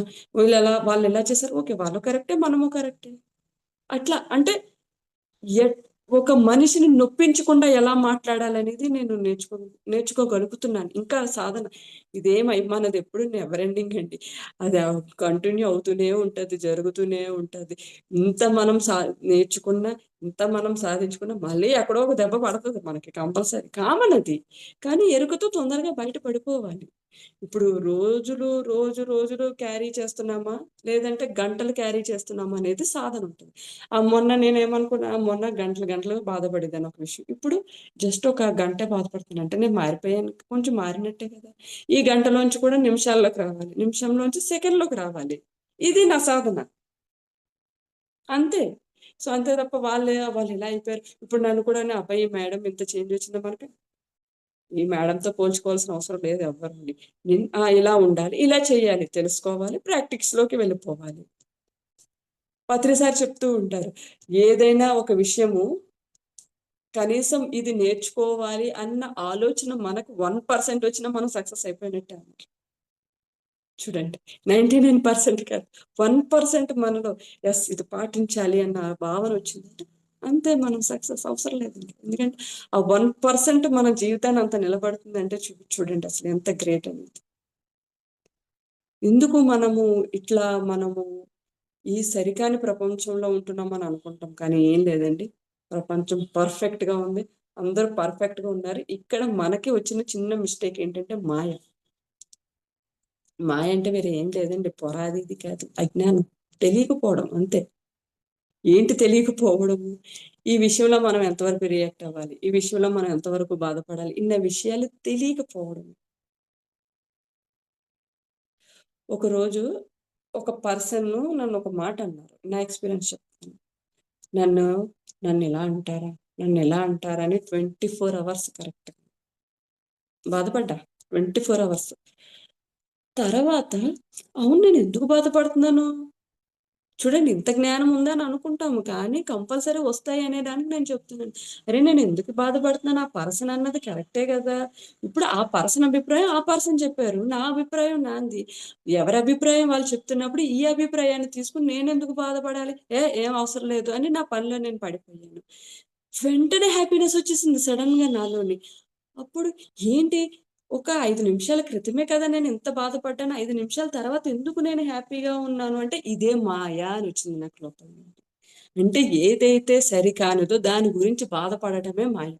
వాళ్ళెలా చేశారు. ఓకే. వాళ్ళు కరెక్టే. మనము కరెక్టే. అట్లా అంటే ఎట్ ఒక మనిషిని నొప్పించకుండా ఎలా మాట్లాడాలనేది నేను నేర్చుకోగలుగుతున్నాను. ఇంకా సాధన మనదెప్పుడు నెవర్ ఎండింగ్ అండి. అది కంటిన్యూ అవుతూనే ఉంటది. జరుగుతూనే ఉంటది. ఇంత మనం నేర్చుకున్నా, ఇంత మనం సాధించుకున్నా మళ్ళీ ఎక్కడో ఒక దెబ్బ పడతది మనకి కంపల్సరీ. కామన్ అది. కానీ ఎరుకతో తొందరగా బయట పడిపోవాలి. ఇప్పుడు రోజులు క్యారీ చేస్తున్నామా? లేదంటే గంటలు క్యారీ చేస్తున్నామా? అనేది సాధన ఉంటది. మొన్న నేనేమనుకున్నా, మొన్న గంటలు బాధపడేదాన్ని ఒక విషయం. ఇప్పుడు జస్ట్ ఒక గంటే బాధపడుతున్నా. అంటే నేను మారిపోయాను. కొంచెం మారినట్టే కదా! ఈ గంటలోంచి కూడా నిమిషాల్లోకి రావాలి. నిమిషంలోంచి సెకన్‌లోకి రావాలి. ఇది నా సాధన. అంతే. సో, అంతే తప్ప వాళ్ళిలా అయిపోయారు. ఇప్పుడు నన్ను కూడా అబ్బా! ఈ మేడం ఇంత చేంజ్ వచ్చిందా మనకి? ఈ మేడంతో పోల్చుకోవాల్సిన అవసరం లేదు ఎవ్వరిని. ఇలా ఉండాలి. ఇలా చేయాలి. తెలుసుకోవాలి. ప్రాక్టిక్స్‌లోకి వెళ్ళిపోవాలి. పత్రి సార్ చెప్తూ ఉంటారు. ఏదైనా ఒక విషయము కనీసం ఇది నేర్చుకోవాలి అన్న ఆలోచన మనకు 1% వచ్చినా మనం సక్సెస్ అయిపోయినట్టే అన్నమాట. చూడండి. 99% కాదు. 1% మనలో ఇది పాటించాలి అన్న భావన వచ్చిందంటే అంతే మనం సక్సెస్ అవసరం లేదండి. ఎందుకంటే ఆ 1% మన జీవితాన్ని అంత నిలబడుతుందంటే చూడండి అసలు ఎంత గ్రేట్ అనేది. ఎందుకు మనము ఈ సరికాని ప్రపంచంలో ఉంటున్నామని అనుకుంటాం. కానీ ఏం లేదండి. ప్రపంచం పర్ఫెక్ట్‌గా ఉంది. అందరూ పర్ఫెక్ట్‌గా ఉన్నారు. ఇక్కడ మనకి వచ్చిన చిన్న మిస్టేక్ ఏంటంటే మాయ. మాయ అంటే వేరే ఏం లేదండి. పొర అది ఇది కాదు. అజ్ఞానం. తెలియకపోవడం అంతే. ఏంటి తెలియకపోవడము? ఈ విషయంలో మనం ఎంతవరకు రియాక్ట్ అవ్వాలి? ఈ విషయంలో మనం ఎంతవరకు బాధపడాలి? ఇన్న విషయాలు తెలియకపోవడం. ఒకరోజు ఒక పర్సన్ నన్ను ఒక మాట అన్నారు. నా ఎక్స్‌పీరియన్స్ చెప్తాను. నన్ను నన్నిలా అంటారా? నన్నిలా అంటారా? అని 24 అవర్స్ కరెక్ట్‌గా బాధపడ్డా. 24 అవర్స్. తర్వాత అవును నేనెందుకు బాధపడుతున్నాను? చూడండి ఇంత జ్ఞానం ఉందని అనుకుంటాము. కానీ కంపల్సరీ వస్తాయి అనే దానికి నేను చెప్తున్నాను. అరే! నేనెందుకు బాధపడుతున్నాను? ఆ పర్సన్ అన్నది కరెక్టే గదా! ఇప్పుడు ఆ పర్సన్ అభిప్రాయం ఆ పర్సన్ చెప్పారు. నా అభిప్రాయం నాది. ఎవరి అభిప్రాయం వాళ్ళు చెప్తున్నప్పుడు ఈ అభిప్రాయాన్ని తీసుకొని నేనెందుకు బాధపడాలి? ఏం అవసరం లేదు అని నా పనిలో నేను పడిపోయాను. వెంటనే హ్యాపీనెస్ వచ్చేసింది సడెన్‌గా నాలోని. అప్పుడు ఏంటి ఒక 5 నిమిషాల క్రితమే కదా నేనింత బాధపడ్డాను. 5 నిమిషాల తర్వాత ఎందుకు నేను హ్యాపీగా ఉన్నాను అంటే, ఇదే మాయ అనొచ్చింది నాకు లోపల నుండి. అంటే ఏదైతే సరికానిదో దాని గురించి బాధపడటమే మాయ.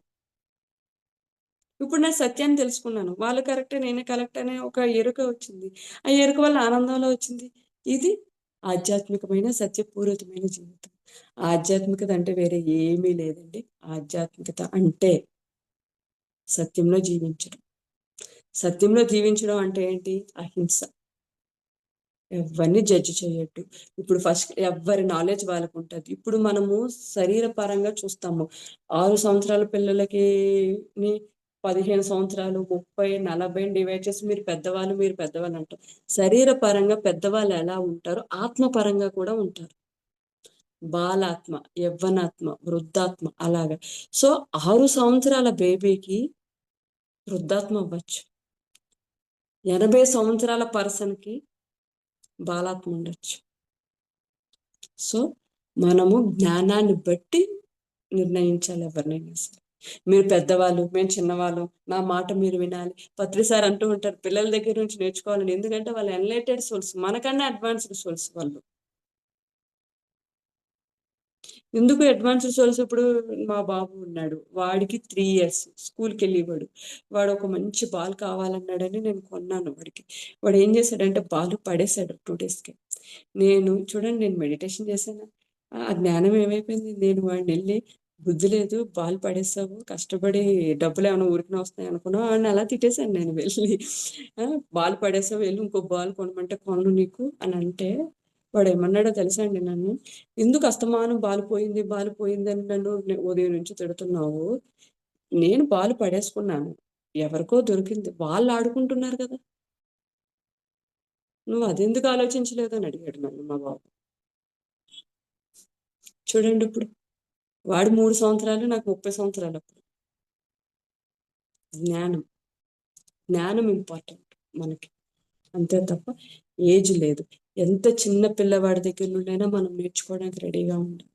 ఇప్పుడు నేను సత్యాన్ని తెలుసుకున్నాను. వాళ్ళు కరెక్టే, నేనే కరెక్ట్ అనే ఒక ఎరుక వచ్చింది. ఆ ఎరుక వల్ల ఆనందంలో వచ్చింది. ఇది ఆధ్యాత్మికమైన సత్యపూరితమైన జీవితం. ఆధ్యాత్మికత అంటే వేరే ఏమీ లేదండి. ఆధ్యాత్మికత అంటే సత్యంలో జీవించడం. సత్యంలో జీవించడం అంటే ఏంటి? అహింస. ఎవ్వరిని జడ్జ్ చేయొద్దు. ఇప్పుడు ఫస్ట్ ఎవ్వరి నాలెడ్జ్ వాళ్ళకుంటది. ఇప్పుడు మనము శరీర పరంగా చూస్తాము. 6 సంవత్సరాల పిల్లలకి ని 15 సంవత్సరాలు, 30, 40 డివైడ్ చేసి మీరు పెద్దవాళ్ళు అంటాం. శరీర పరంగా పెద్దవాళ్ళు ఎలా ఉంటారో, ఆత్మ పరంగా కూడా ఉంటారు. బాలాత్మ, యవ్వనాత్మ, వృద్ధాత్మ అలాగా. సో, 6 సంవత్సరాల బేబీకి వృద్ధాత్మ అవ్వచ్చు. 80 సంవత్సరాల పర్సన్‌కి బాలాత్మ ఉండొచ్చు. సో, మనము జ్ఞానాన్ని బట్టి నిర్ణయించాలి ఎవరినైనా సరే. మీరు పెద్దవాళ్ళు, మేము చిన్నవాళ్ళం, నా మాట మీరు వినాలి. పత్రి సార్ అంటూ ఉంటారు, పిల్లల దగ్గర నుంచి నేర్చుకోవాలని. ఎందుకంటే వాళ్ళు ఎన్‌లైటెడ్ సోల్స్. మనకన్నా అడ్వాన్స్‌డ్ సోల్స్ వాళ్ళు. ఎందుకు అడ్వాన్స్‌డ్ సోర్స్ ఇప్పుడు మా బాబు ఉన్నాడు. వాడికి 3 ఇయర్స్ స్కూల్‌కెళ్ళేవాడు. వాడు ఒక మంచి బాల్ కావాలన్నాడని నేను కొన్నాను వాడికి. వాడేం చేశాడంటే బాల్ పడేసాడు 2 డేస్‌కి. నేను మెడిటేషన్ చేశానా? ఆ జ్ఞానం ఏమైపోయింది? నేను వాడినెళ్ళి బుద్ధి లేదు బాల్ పడేసావు. కష్టపడి డబ్బులేమన్నా ఊరికనే వస్తాయి అనుకున్నావా? వాడిని అలా తిట్టేసాను నేను వెళ్ళి. ఆ! బాల్ పడేసావు ఎళ్లి ఇంకో బాల్ కొనమంటే కొనను నీకు అనంటే వాడేమన్నాడో తెలుసా అండి నన్ను? ఎందుకు అస్తమానం బాలు పోయిందని నన్ను ఉదయం నుంచి తిడుతున్నావు? నేను బాల్ పడేసుకున్నాను. ఎవరికో దొరికింది. వాళ్ళు ఆడుకుంటున్నారు కదా! నువ్వు అదెందుకు ఆలోచించలేదు అని అడిగాడు నన్ను మా బాబు. చూడండిప్పుడు. వాడు 3 సంవత్సరాలు, నాకు 30 సంవత్సరాలప్పుడు. జ్ఞానం. జ్ఞానం ఇంపార్టెంట్ మనకి. అంతే తప్ప ఏజ్ లేదు. ఎంత చిన్న పిల్లవాడి దగ్గర నుండైనా మనం నేర్చుకోవడానికి రెడీగా ఉండాలి.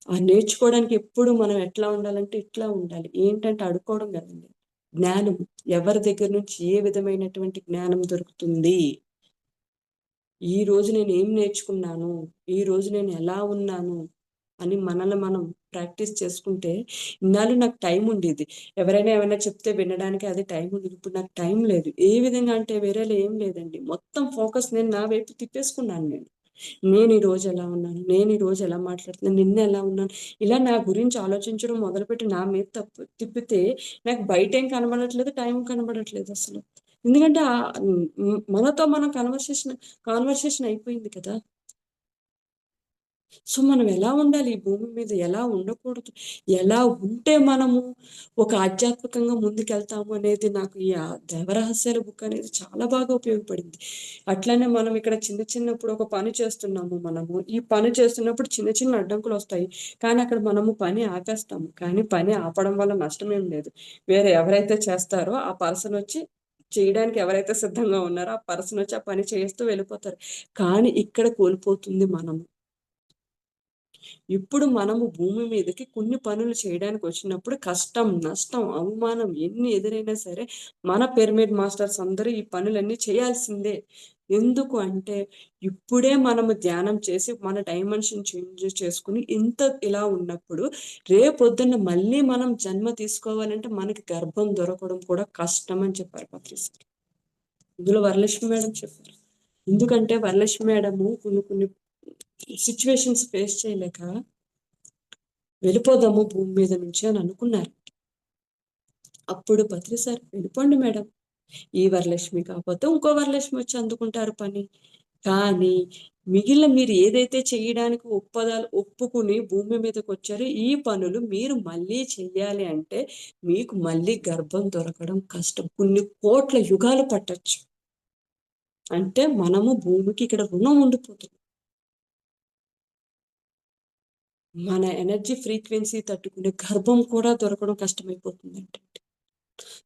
ఆ నేర్చుకోవడానికి ఎప్పుడు మనం ఎట్లా ఉండాలంటే ఇట్లా ఉండాలి. ఏంటంటే అడుక్కోవడం కాదండి. జ్ఞానం. ఎవరి దగ్గర నుంచి ఏ విధమైనటువంటి జ్ఞానం దొరుకుతుంది? ఈరోజు నేనేం నేర్చుకున్నాను? ఈరోజు నేను ఎలా ఉన్నాను? అని మనల్ని మనం ప్రాక్టీస్ చేసుకుంటే, ఇన్నాళ్ళు నాకు టైం ఉండేది. ఎవరైనా ఏమైనా చెప్తే వినడానికి అది టైం ఉండేది. ఇప్పుడు నాకు టైం లేదు. ఏ విధంగా అంటే వేరేలా ఏం లేదండి. మొత్తం ఫోకస్ నేను నా వైపు తిప్పేసుకున్నాను నేను. నేను ఈరోజు ఎలా ఉన్నాను? నేను ఈరోజు ఎలా మాట్లాడుతున్నాను? నిన్న ఎలా ఉన్నాను? ఇలా నా గురించి ఆలోచించడం మొదలుపెట్టి నా మీద తిప్పితే నాకు బయటేం కనబడట్లేదు. టైం కనబడట్లేదు అసలు. ఎందుకంటే మనతో మనం కాన్వర్సేషన్ అయిపోయింది కదా! సో, మనం ఎలా ఉండాలి? ఈ భూమి మీద ఎలా ఉండకూడదు? ఎలా ఉంటే మనము ఒక ఆధ్యాత్మికంగా ముందుకెళ్తాము అనేది నాకు ఈ 'దేవరహస్యాల' బుక్ అనేది చాలా బాగా ఉపయోగపడింది. అట్లనే మనం ఇక్కడ చిన్నప్పుడు ఒక పని చేస్తున్నాము మనము. ఈ పని చేస్తున్నప్పుడు చిన్న చిన్న అడ్డంకులొస్తాయి. కానీ అక్కడ మనము పని ఆపేస్తాము. కానీ పని ఆపడం వల్ల నష్టమేం లేదు. వేరే ఎవరైతే చేస్తారో ఆ పర్సన్ వచ్చి చేయడానికి ఎవరైతే సిద్ధంగా ఉన్నారో ఆ పర్సన్ వచ్చి ఆ పని చేస్తూ వెళ్ళిపోతారు. కానీ ఇక్కడ కోల్పోతుంది మనము. ఇప్పుడు మనము భూమి మీదకి కొన్ని పనులు చేయడానికొచ్చినప్పుడు కష్టం, నష్టం, అవమానం ఎన్ని ఎదురైనా సరే మన పిరమిడ్ మాస్టర్స్ అందరూ ఈ పనులన్నీ చేయాల్సిందే. ఎందుకు అంటే ఇప్పుడే మనము ధ్యానం చేసి మన డైమెన్షన్ చేంజ్ చేసుకొని ఇంత ఇలా ఉన్నప్పుడు రేపొద్దున్న మళ్ళీ మనం జన్మ తీసుకోవాలంటే మనకి గర్భం దొరకడం కూడా కష్టం అని చెప్పారు పత్రి సార్. ఇందులో వరలక్ష్మి మేడం చెప్పారు. ఎందుకంటే వరలక్ష్మి మేడము కొన్ని కొన్ని సిట్యుయేషన్స్ ఫేస్ చేయలేక వెళ్ళిపోదాము భూమి మీద నుంచి అని అనుకున్నారు. అప్పుడు పత్రి సార్ వెళ్ళిపోండి మేడం. ఈ వరలక్ష్మి కాకపోతే ఇంకో వరలక్ష్మి వచ్చి అందుకుంటారు పని. కానీ మిగిలిన మీరు ఏదైతే చేయడానికి ఒప్పుకుని భూమి మీదకి వచ్చారో ఈ పనులు మీరు మళ్ళీ చెయ్యాలి అంటే మీకు మళ్ళీ గర్భం దొరకడం కష్టం. కొన్ని కోట్ల యుగాలు పట్టొచ్చు. అంటే మనము భూమికి ఇక్కడ రుణం ఉండిపోతుంది. మన ఎనర్జీ ఫ్రీక్వెన్సీ తట్టుకునే గర్భం కూడా దొరకడం కష్టమైపోతుందంటే.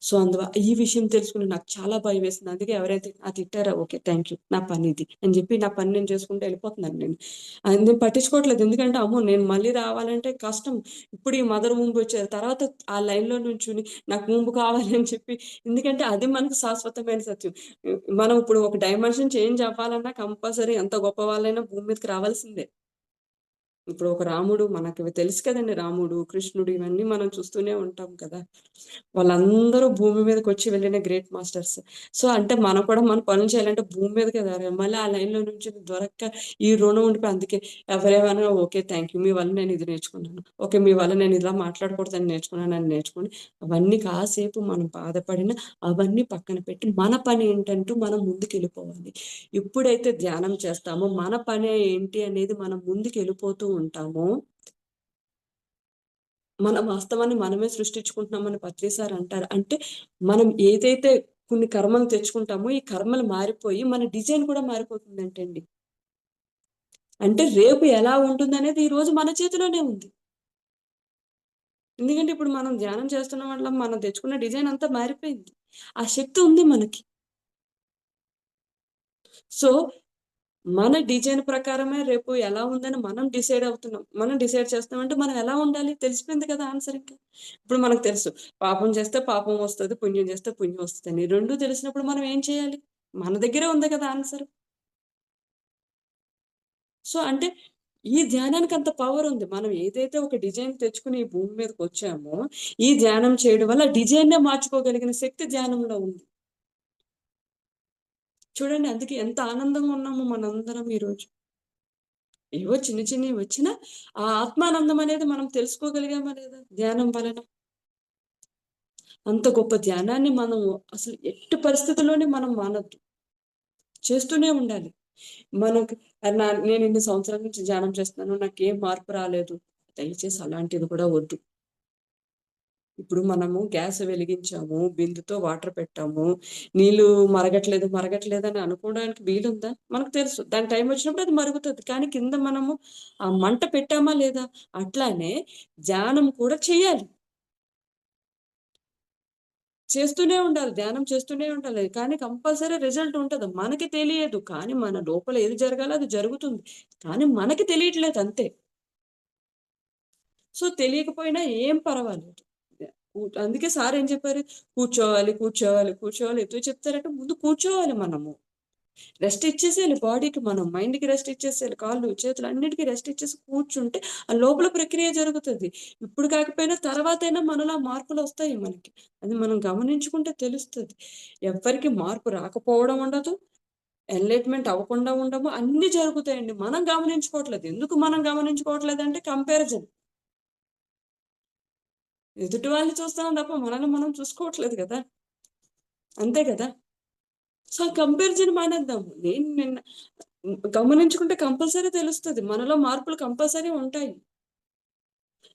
సో ఈ విషయం తెలుసుకుని నాకు చాలా భయం వేసింది. అందుకే ఎవరైతే తిట్టారో ఓకే థ్యాంక్ యూ, నా పని ఇది అని చెప్పి నా పని నేను చేసుకుంటూ వెళ్ళిపోతున్నాను. నేను పట్టించుకోవట్లేదు. ఎందుకంటే అమ్మో నేను మళ్ళీ రావాలంటే కష్టం. ఇప్పుడు ఈ మదర్ ఊంబు వచ్చారు, తర్వాత ఆ లైన్లో నుంచుని నాకు ఊంబు కావాలి అని చెప్పి, ఎందుకంటే అది మనకు శాశ్వతమైన సత్యం. మనం ఇప్పుడు ఒక డైమెన్షన్ చేంజ్ అవ్వాలన్నా కంపల్సరీ ఎంత గొప్ప వాళ్ళైనా భూమి మీదకి రావాల్సిందే. ఇప్పుడు ఒక రాముడు మనకి తెలుసు కదండి, రాముడు కృష్ణుడు ఇవన్నీ మనం చూస్తూనే ఉంటాం కదా. వాళ్ళందరూ భూమి మీదకి వచ్చి వెళ్ళిన గ్రేట్ మాస్టర్స్. సో అంటే మనం కూడా మన పనులు చేయాలంటే భూమి మీదకే దారి. మళ్ళీ ఆ లైన్లో నుంచి దొరక్క ఈ రుణం ఉండిపోయి, అందుకే ఎవరేమన్నా ఓకే థ్యాంక్ యూ, మీ వల్ల నేను ఇది నేర్చుకున్నాను, ఓకే మీ వల్ల నేను ఇలా మాట్లాడకూడదని నేర్చుకున్నాను అని నేర్చుకుని అవన్నీ కాసేపు మనం బాధపడిన అవన్నీ పక్కన పెట్టి మన పని ఏంటంటూ మనం ముందుకు వెళ్ళిపోవాలి. ఎప్పుడైతే ధ్యానం చేస్తామో మన పని ఏంటి అనేది మనం ముందుకు వెళ్ళిపోతూ ఉంటామో, మన వాస్తవాన్ని మనమే సృష్టించుకుంటున్నామని పత్రి సార్ అంటారు. అంటే మనం ఏదైతే కొన్ని కర్మలు తెచ్చుకుంటామో ఈ కర్మలు మారిపోయి మన డిజైన్ కూడా మారిపోతుందంటండి. అంటే రేపు ఎలా ఉంటుందనేది ఈ రోజు మన చేతిలోనే ఉంది. ఎందుకంటే ఇప్పుడు మనం ధ్యానం చేస్తున్న వల్ల మనం తెచ్చుకున్న డిజైన్ అంతా మారిపోయింది. ఆ శక్తి ఉంది మనకి. సో మన డిజైన్ ప్రకారమే రేపు ఎలా ఉందని మనం డిసైడ్ అవుతున్నాం. మనం డిసైడ్ చేస్తామంటే మనం ఎలా ఉండాలి తెలిసిపోయింది కదా ఆన్సర్ ఇంకా. ఇప్పుడు మనకు తెలుసు పాపం చేస్తే పాపం వస్తది, పుణ్యం చేస్తే పుణ్యం వస్తదని. 2 తెలిసినప్పుడు మనం ఏం చేయాలి? మన దగ్గరే ఉంది కదా ఆన్సర్. సో అంటే ఈ ధ్యానానికి అంత పవర్ ఉంది. మనం ఏదైతే ఒక డిజైన్ తెచ్చుకుని ఈ భూమి మీదకొచ్చామో, ఈ ధ్యానం చేయడం వల్ల డిజైన్‌నే మార్చుకోగలిగిన శక్తి ధ్యానంలో ఉంది. చూడండి అందుకే ఎంత ఆనందంగా ఉన్నామో మనందరం ఈరోజు. ఏవో చిన్న చిన్నవి వచ్చినా ఆ ఆత్మానందం అనేది మనం తెలుసుకోగలిగామా లేదా ధ్యానం వలన. అంత గొప్ప ధ్యానాన్ని మనం అసలు ఎట్టి పరిస్థితుల్లోనే మనం మానొద్దు, చేస్తూనే ఉండాలి. మనకు నేను ఇన్ని సంవత్సరాల నుంచి ధ్యానం చేస్తున్నాను, నాకేం మార్పు రాలేదు, దయచేసి అలాంటిది కూడా వద్దు. ఇప్పుడు మనము గ్యాస్ వెలిగించాము, బిందుతో వాటర్ పెట్టాము, నీళ్ళు మరగట్లేదని అనుకోవడానికి వీలుందా? మనకు తెలుసు. దాని టైం వచ్చినప్పుడు అది మరుగుతది. కానీ కింద మనము ఆ మంట పెట్టామా లేదా? అట్లానే ధ్యానం కూడా చెయ్యాలి. చేస్తూనే ఉండాలి. ధ్యానం చేస్తూనే ఉండాలి. కానీ కంపల్సరీ రిజల్ట్ ఉంటది. మనకి తెలియదు. కానీ మన లోపల ఏది జరగాలో అది జరుగుతుంది. కానీ మనకి తెలియట్లేదు అంతే. సో తెలియకపోయినా ఏం పర్వాలేదు. అందుకే సార్ ఏం చెప్పారు? కూర్చోవాలి. ఎందుకు చెప్తారంటే ముందు కూర్చోవాలి మనము. రెస్ట్ ఇచ్చేసేయాలి బాడీకి మనం. మైండ్‌కి రెస్ట్ ఇచ్చేసేయాలి. కాళ్ళు, చేతులు అన్నిటికి రెస్ట్ ఇచ్చేసి కూర్చుంటే ఆ లోపల ప్రక్రియ జరుగుతది. ఇప్పుడు కాకపోయినా తర్వాతైనా మనలో మార్పులొస్తాయి మనకి. అది మనం గమనించుకుంటే తెలుస్తది. ఎవ్వరికీ మార్పు రాకపోవడం ఉండదు. ఎన్‌లైట్‌మెంట్ అవ్వకుండా ఉండము. అన్నీ జరుగుతాయండి. మనం గమనించుకోవట్లేదు. ఎందుకు మనం గమనించుకోవట్లేదంటే కంపారిజన్. ఎదుటి వాళ్ళని చూస్తున్నాం తప్ప మనల్ని మనం చూసుకోవట్లేదు గదా! అంతే గదా! సో, కంపారిజన్ మానేద్దాము. నేను నిన్న గమనించుకుంటే కంపల్సరీ తెలుస్తది. మనలో మార్పులు కంపల్సరీ ఉంటాయి.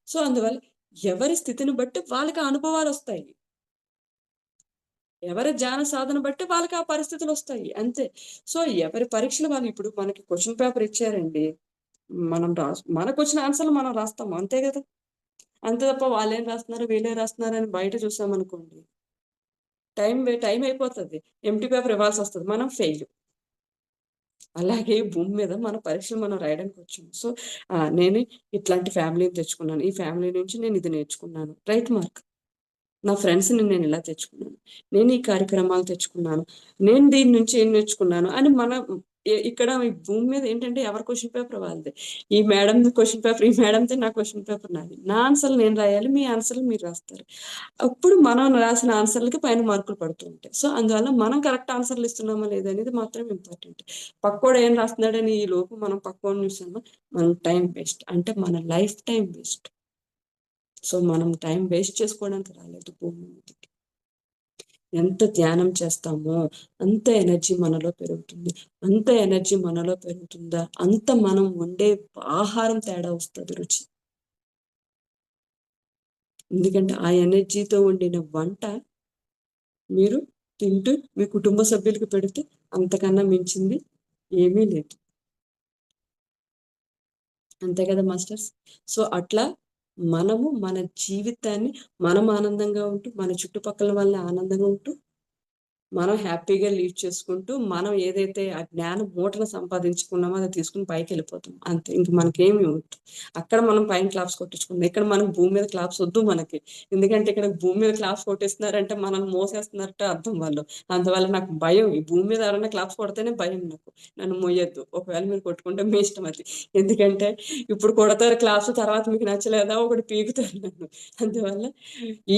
సో, అందువల్ల ఎవరి స్థితిని బట్టి వాళ్ళకి ఆ అనుభవాలొస్తాయి. ఎవరి ధ్యాన సాధన బట్టి వాళ్ళకి ఆ పరిస్థితులొస్తాయి. అంతే. సో, ఎవరి పరీక్షలు వాళ్ళు. ఇప్పుడు మనకి క్వెషన్ పేపర్ ఇచ్చారండి. మనం మనకొచ్చిన ఆన్సర్‌లు మనం రాస్తాం. అంతే గదా! అంతే తప్ప వాళ్ళేం రాస్తున్నారు, వీళ్ళేం రాస్తున్నారని బయట చూసామనుకోండి, టైం అయిపోతది. ఎంప్టీ పేపర్ ఇవ్వాల్సొస్తది. మనం ఫెయిల్. అలాగే భూమి మీద మన పరీక్షలు మనం రాయడానికొచ్చాం. సో, నేను ఇట్లాంటి ఫ్యామిలీని తెచ్చుకున్నాను. ఈ ఫ్యామిలీ నుంచి నేను ఇది నేర్చుకున్నాను. Right mark. నా ఫ్రెండ్స్‌ని నేను ఇలా తెచ్చుకున్నాను. నేను ఈ కార్యక్రమాలు తెచ్చుకున్నాను. నేను దీని నుంచి ఏం నేర్చుకున్నాను అని మనం ఇక్కడ ఈ భూమి మీద ఏంటంటే ఎవరి క్వెషన్ పేపర్ వాళ్ళదే. ఈ మేడంది క్వెషన్ పేపర్ ఈ మేడంది, నా క్వెషన్ పేపర్ నాది. నా ఆన్సర్‌లు నేను రాయాలి. మీ ఆన్సర్‌లు మీరు రాస్తారు. అప్పుడు మనం రాసిన ఆన్సర్‌లకి పైన మార్కులు పడుతూ ఉంటాయి. సో, అందువల్ల మనం కరెక్ట్ ఆన్సర్‌లు ఇస్తున్నామా లేదా అనేది మాత్రం ఇంపార్టెంట్. పక్కోడు ఏం రాస్తున్నాడని ఈలోపు మనం పక్కోడిని చూసామా, మన టైం వేస్ట్. అంటే మన లైఫ్ టైం వేస్ట్. సో, మనం టైం వేస్ట్ చేసుకోవడానికి రాలేదు భూమి మీదకి. ఎంత ధ్యానం చేస్తామో అంత ఎనర్జీ మనలో పెరుగుతుంది. అంత ఎనర్జీ మనలో పెరుగుతుందా అంత మనం వండే ఆహారం తేడా వస్తుంది రుచి. ఎందుకంటే ఆ ఎనర్జీతో వండిన వంట మీరు తింటూ మీ కుటుంబ సభ్యులకు పెడితే అంతకన్నా మించింది ఏమీ లేదు. అంతే కదా మాస్టర్స్? సో అట్లా మనము మన జీవితాన్ని మనం ఆనందంగా ఉంటూ మన చుట్టుపక్కల వాళ్ళని ఆనందంగా ఉంటూ మనం హ్యాపీగా లీడ్ చేసుకుంటూ మనం ఏదైతే ఆ జ్ఞాన మూటను సంపాదించుకున్నామో అది తీసుకుని పైకి వెళ్ళిపోతాం అంతే. ఇంక మనకేమి వద్దు. అక్కడ మనం పైన క్లాప్స్ కొట్టించుకుందాం. ఇక్కడ మనకు భూమి మీద క్లాప్స్ వద్దు మనకి. ఎందుకంటే ఇక్కడ భూమి మీద క్లాప్స్ కొట్టేస్తున్నారంటే మనల్ని మోసేస్తున్నట్టు అర్థం వాళ్ళు. అందువల్ల నాకు భయం. ఈ భూమి మీద ఎవరైనా క్లాప్స్ కొడితేనే భయం నాకు. నన్ను మోయొద్దు. ఒకవేళ మీరు కొట్టుకుంటే మీ ఇష్టం అది. ఎందుకంటే ఇప్పుడు కొడతారు క్లాప్స్, తర్వాత మీకు నచ్చలేదా ఒకటి పీకుతారు నన్ను. అందువల్ల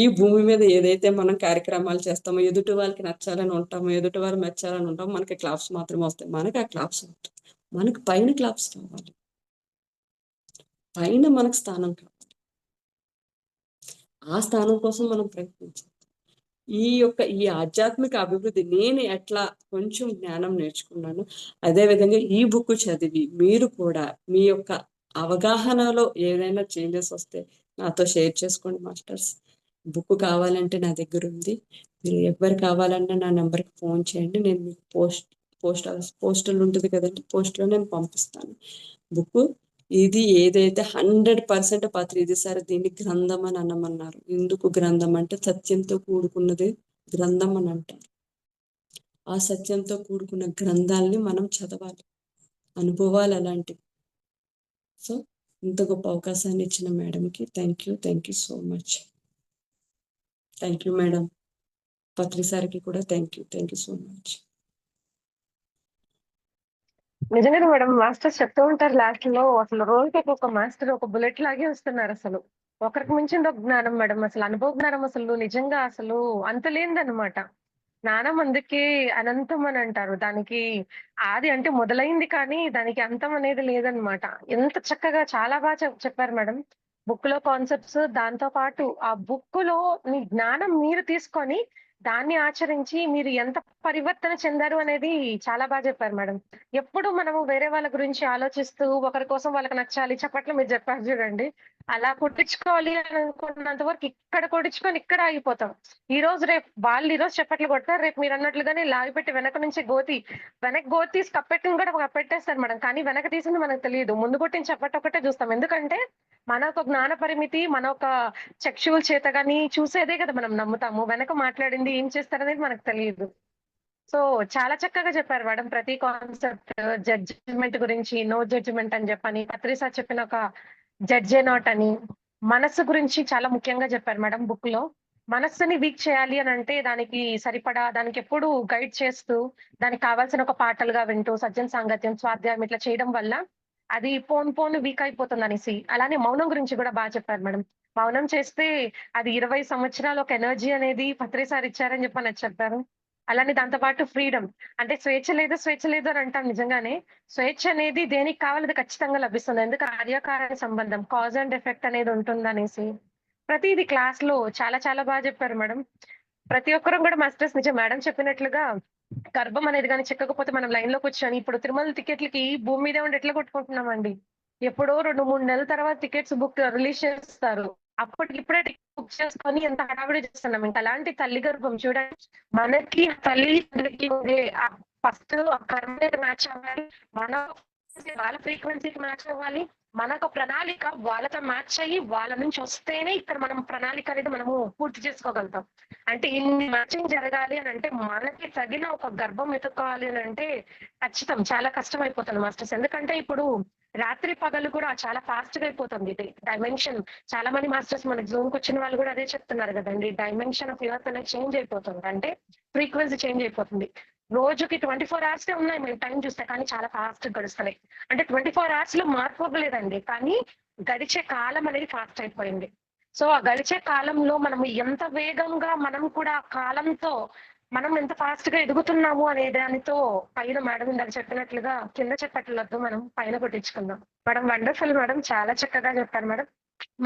ఈ భూమి మీద ఏదైతే మనం కార్యక్రమాలు చేస్తామో ఎదుటి వాళ్ళకి నచ్చాలని ఉంటామో ఎదుటి వారు మెచ్చాలని ఉంటామో మనకి క్లాప్స్ మాత్రమే వస్తాయి. మనకి ఆ క్లాప్స్ వద్దు. మనకి పైన క్లాప్స్ కావాలి. పైన మనకు స్థానం కావాలి. ఆ స్థానం కోసం మనం ప్రయత్నించాలి. ఈ ఆధ్యాత్మిక అభివృద్ధి నేను ఎట్లా కొంచెం జ్ఞానం నేర్చుకున్నాను, అదేవిధంగా ఈ బుక్ చదివి మీరు కూడా మీ యొక్క అవగాహనలో ఏదైనా చేంజెస్ వస్తే నాతో షేర్ చేసుకోండి మాస్టర్స్. బుక్ కావాలంటే నా దగ్గర ఉంది. మీరు ఎవరు కావాలన్నా నా నెంబర్కి ఫోన్ చేయండి. నేను మీకు పోస్టల్ ఉంటుంది కదండి, పోస్ట్లో నేను పంపిస్తాను బుక్. ఇది ఏదైతే 100% పత్రి సార్ దీన్ని గ్రంథం అని అనమన్నారు. ఎందుకు గ్రంథం అంటే సత్యంతో కూడుకున్నది గ్రంథం అని అంటారు. ఆ సత్యంతో కూడుకున్న గ్రంథాలని మనం చదవాలి. అనుభవాలు అలాంటివి. సో ఇంత గొప్ప అవకాశాన్ని ఇచ్చిన మేడంకి thank you so much. Thank you madam. Patri సార్కి కూడా థ్యాంక్ యూ సో మచ్. నిజంగానే మేడం, మాస్టర్స్ చెప్తూ ఉంటారు లాస్ట్ లో అసలు రోజుకి ఒక్కొక్క మాస్టర్ ఒక బుల్లెట్ లాగే వస్తున్నారు. అసలు ఒకరికి మించింది ఒక జ్ఞానం మేడం. అసలు అనుభవ జ్ఞానం అసలు నిజంగా అసలు అంత లేనిదన్నమాట. జ్ఞానం అందుకే అనంతం అని అంటారు. దానికి ఆది అంటే మొదలైంది కానీ దానికి అంతం అనేది లేదనమాట. ఎంత చక్కగా చాలా బాగా చెప్పారు మేడం. బుక్ లో కాన్సెప్ట్స్, దాంతో పాటు ఆ బుక్ లో మీ జ్ఞానం మీరు తీసుకొని దాన్ని ఆచరించి మీరు ఎంత పరివర్తన చెందారు అనేది చాలా బాగా చెప్పారు మేడం. ఎప్పుడు మనము వేరే వాళ్ళ గురించి ఆలోచిస్తూ ఒకరి కోసం వాళ్ళకి నచ్చాలి, చప్పట్లు మీరు చెప్పారు చూడండి, అలా కొట్టించుకోవాలి అని అనుకున్నంత వరకు ఇక్కడ కొట్టించుకొని ఇక్కడ ఆగిపోతాం. రేపు వాళ్ళు చప్పట్లు కొడతారు, రేపు మీరు అన్నట్లుగానే లాగిపెట్టి వెనక గోతి తీసి కప్పెట్టిన కూడా కప్పెట్టేస్తారు మేడం. కానీ వెనక తీసింది మనకు తెలియదు. ముందు కొట్టిన చప్పట్లు ఒకటే చూస్తాం. ఎందుకంటే మన ఒక జ్ఞాన పరిమితి, మన ఒక చక్షువుల చేత గాని చూసేదే కదా మనం నమ్ముతాము. వెనక మాట్లాడింది ఏం చేస్తారనేది మనకు తెలియదు. సో చాలా చక్కగా చెప్పారు మేడం. ప్రతి కాన్సెప్ట్, జడ్జిమెంట్ గురించి, నో జడ్జిమెంట్ అని చెప్పని, పత్రిసా చెప్పిన ఒక జడ్జే నాట్ అని, మనస్సు గురించి చాలా ముఖ్యంగా చెప్పారు మేడం బుక్ లో. మనస్సుని వీక్ చేయాలి అని అంటే దానికి సరిపడా దానికి ఎప్పుడు గైడ్ చేస్తూ దానికి కావాల్సిన ఒక పాటలుగా వింటూ సజ్జన సాంగత్యం, స్వాధ్యాయం ఇట్లా చేయడం వల్ల అది పోను వీక్ అయిపోతుంది అనేసి. అలానే మౌనం గురించి కూడా బాగా చెప్పారు మేడం. మౌనం చేస్తే అది 20 సంవత్సరాలు ఒక ఎనర్జీ అనేది పత్రిసారి ఇచ్చారని చెప్పని చెప్పారు. అలానే దాంతో పాటు ఫ్రీడమ్ అంటే స్వేచ్ఛ లేదు అని అంటాం. నిజంగానే స్వేచ్ఛ అనేది దేనికి కావాలది ఖచ్చితంగా లభిస్తుంది. ఎందుకంటే కార్యకారణ సంబంధం, కాజ్ అండ్ ఎఫెక్ట్ అనేది ఉంటుందనేసి ప్రతిది క్లాస్ లో చాలా చాలా బాగా చెప్పారు మేడం. ప్రతి ఒక్కరూ కూడా మాస్టర్స్ నిజం మేడం చెప్పినట్లుగా గర్భం అనేది కానీ చిక్కకపోతే మనం లైన్ లో కూర్చొని ఇప్పుడు తిరుమల టికెట్లకి భూమి మీదే ఉండి ఎట్లా కొట్టుకుంటున్నామండి. ఎప్పుడో 2-3 నెలల తర్వాత టికెట్స్ రిలీజ్ చేస్తారు. అప్పటికిప్పుడే టికెట్ బుక్ చేసుకొని ఎంత హడావిడి చేస్తున్నాం. ఇంకా అలాంటి తల్లి గర్భం చూడండి. మనకి తల్లి ఉండే ఫస్ట్ కర్మ మ్యాచ్ అవ్వాలి, మన వాళ్ళ ఫ్రీక్వెన్సీకి మ్యాచ్ అవ్వాలి, మనకు ప్రణాళిక వాళ్ళతో మ్యాచ్ అయ్యి వాళ్ళ నుంచి వస్తేనే ఇక్కడ మనం ప్రణాళిక అనేది మనము పూర్తి చేసుకోగలుగుతాం. అంటే ఇన్ని మ్యాచింగ్ జరగాలి అని అంటే మనకి తగిన ఒక గర్భం ఎత్తుకోవాలి అని అంటే ఖచ్చితం చాలా కష్టం అయిపోతుంది మాస్టర్స్. ఎందుకంటే ఇప్పుడు రాత్రి పగలు కూడా చాలా ఫాస్ట్ గా అయిపోతుంది. ఇది డైమెన్షన్. చాలా మంది మాస్టర్స్ మనకి జూమ్ కి వచ్చిన వాళ్ళు కూడా అదే చెప్తున్నారు కదండి. డైమెన్షన్ ఆఫ్ ఎర్త్ అనేది చేంజ్ అయిపోతుంది. అంటే ఫ్రీక్వెన్సీ చేంజ్ అయిపోతుంది. రోజుకి 24 hours ఉన్నాయి మేము టైం చూస్తే, కానీ చాలా ఫాస్ట్ గడుస్తున్నాయి. అంటే 24 hours లో మార్పు అవ్వలేదండి, కానీ గడిచే కాలం అనేది ఫాస్ట్ అయిపోయింది. సో ఆ గడిచే కాలంలో మనం ఎంత వేగంగా మనం కూడా కాలంతో మనం ఎంత ఫాస్ట్ గా ఎదుగుతున్నాము అనే దానితో పైన మేడం ఇందాక చెప్పినట్లుగా కింద చెప్పట్లొద్దు, మనం పైన కొట్టించుకుందాం. మేడం వండర్ఫుల్ మేడం, చాలా చక్కగా చెప్పారు మేడం.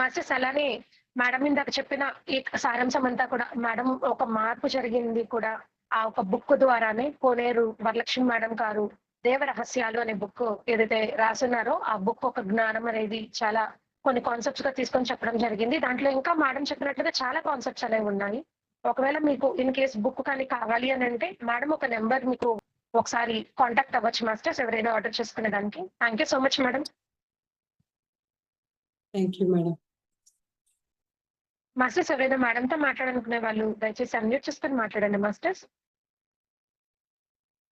మాస్టర్స్ అలానే మేడం ఇందాక చెప్పిన ఈ సారాంశం అంతా కూడా మేడం ఒక మార్పు జరిగింది కూడా ఆ ఒక బుక్ ద్వారానే. కోనేరు వరలక్ష్మి మేడం గారు దేవ రహస్యాలు అనే బుక్ ఏదైతే రాసున్నారో ఆ బుక్ ఒక జ్ఞానం అనేది చాలా కొన్ని కాన్సెప్ట్స్ గా తీసుకొని చెప్పడం జరిగింది. దాంట్లో ఇంకా మేడం చెప్పినట్లుగా చాలా కాన్సెప్ట్స్ అనేవి ఉన్నాయి. ఒకవేళ మీకు ఇన్ కేస్ బుక్ కానీ కావాలి అని అంటే మేడం ఒక నెంబర్ మీకు ఒకసారి కాంటాక్ట్ అవ్వచ్చు మాస్టర్స్, ఎవరైనా ఆర్డర్ చేసుకునే దానికి. Thank you so much madam. Thank you madam. Masters ఎవరైనా మేడంతో మాట్లాడాలనుకునే వాళ్ళు దయచేసి అన్మ్యూట్ చేసుకొని మాట్లాడండి మాస్టర్స్.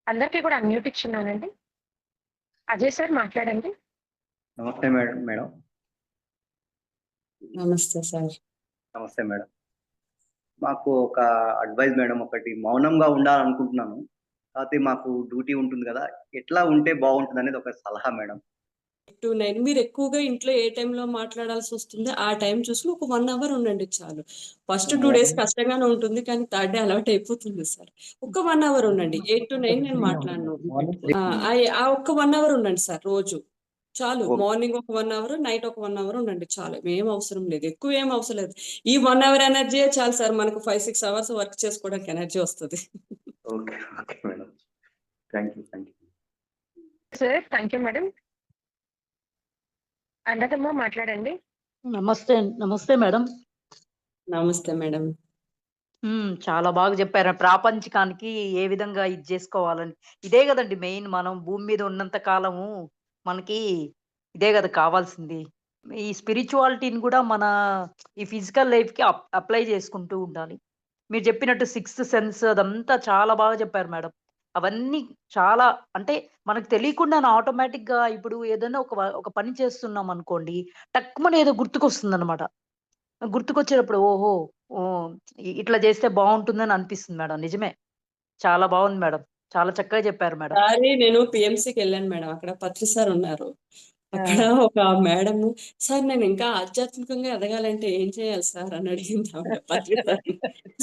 అందరికీ కూడా అన్మ్యూట్ ఇచ్చున్నానండి. అజయ్ సార్ మాట్లాడండి. నమస్తే మేడం. నమస్తే సార్. నమస్తే మేడం. మాకు ఒక అడ్వైస్ మేడం, ఒకటి మౌనంగా ఉండాలనుకుంటున్నాను. కాకపోతే మాకు డ్యూటీ ఉంటుంది కదా, ఎట్లా ఉంటే బాగుంటుంది అనేది ఒక సలహా మేడం. 8 to 9 మీరు ఎక్కువగా ఇంట్లో ఏ టైంలో మాట్లాడాల్సి వస్తుందో ఆ టైం చూసి ఒక 1 అవర్ ఉండండి చాలు. ఫస్ట్ 2 డేస్ కష్టంగానే ఉంటుంది, కానీ థర్డ్ డే అలవాటు అయిపోతుంది సార్. ఒక 1 అవర్ ఉండండి. 8 to 9 నేను మాట్లాడను. ఆ ఒక్క 1 అవర్ ఉండండి సార్ రోజు చాలు. ఓకే. మార్నింగ్ ఒక 1 అవర్, నైట్ ఒక 1 అవర్ ఉండండి చాలు. ఏం అవసరం లేదు, ఎక్కువ ఏం అవసరం లేదు. ఈ 1 అవర్ ఎనర్జీయే చాలు సార్, మనకు 5-6 అవర్స్ వర్క్ చేసుకోవడానికి ఎనర్జీ వస్తుంది. Okay madam. Thank you. Sir thank you madam. అందరమ్మా మాట్లాడండి. నమస్తే మేడం. నమస్తే మేడం. చాలా బాగా చెప్పారు. ప్రాపంచికానికి ఏ విధంగా ఇది చేసుకోవాలని. ఇదే కదండి మెయిన్. మనం భూమి మీద ఉన్నంత కాలము మనకి ఇదే కదా కావాల్సింది. ఈ స్పిరిచువాలిటీని కూడా మన ఈ ఫిజికల్ లైఫ్‌కి అప్లై చేసుకుంటూ ఉండాలి. మీరు చెప్పినట్టు సిక్స్త్ సెన్స్ అదంతా చాలా బాగా చెప్పారు మేడం. అవన్నీ చాలా అంటే మనకు తెలియకుండానే ఆటోమేటిక్‌గా ఇప్పుడు ఏదైనా ఒక పని చేస్తున్నాం అనుకోండి, టక్కుమని ఏదో గుర్తుకొస్తుందన్నమాట. గుర్తుకొచ్చేటప్పుడు ఓహో! ఓహ్! ఇట్లా చేస్తే బావుంటుందని అనిపిస్తుంది మేడం. నిజమే. చాలా బావుంది మేడం. చాలా చక్కగా చెప్పారు మేడం. ఒకసారి నేను పిఎంసికెళ్ళాను మేడం. అక్కడ పత్రి సార్ ఉన్నారు. అక్కడ ఒక మేడము, "సార్ నేను ఇంకా ఆధ్యాత్మికంగా ఎదగాలంటే ఏం చేయాలి సార్?" అని అడిగింది ఆవిడ పత్రి సార్‌ని.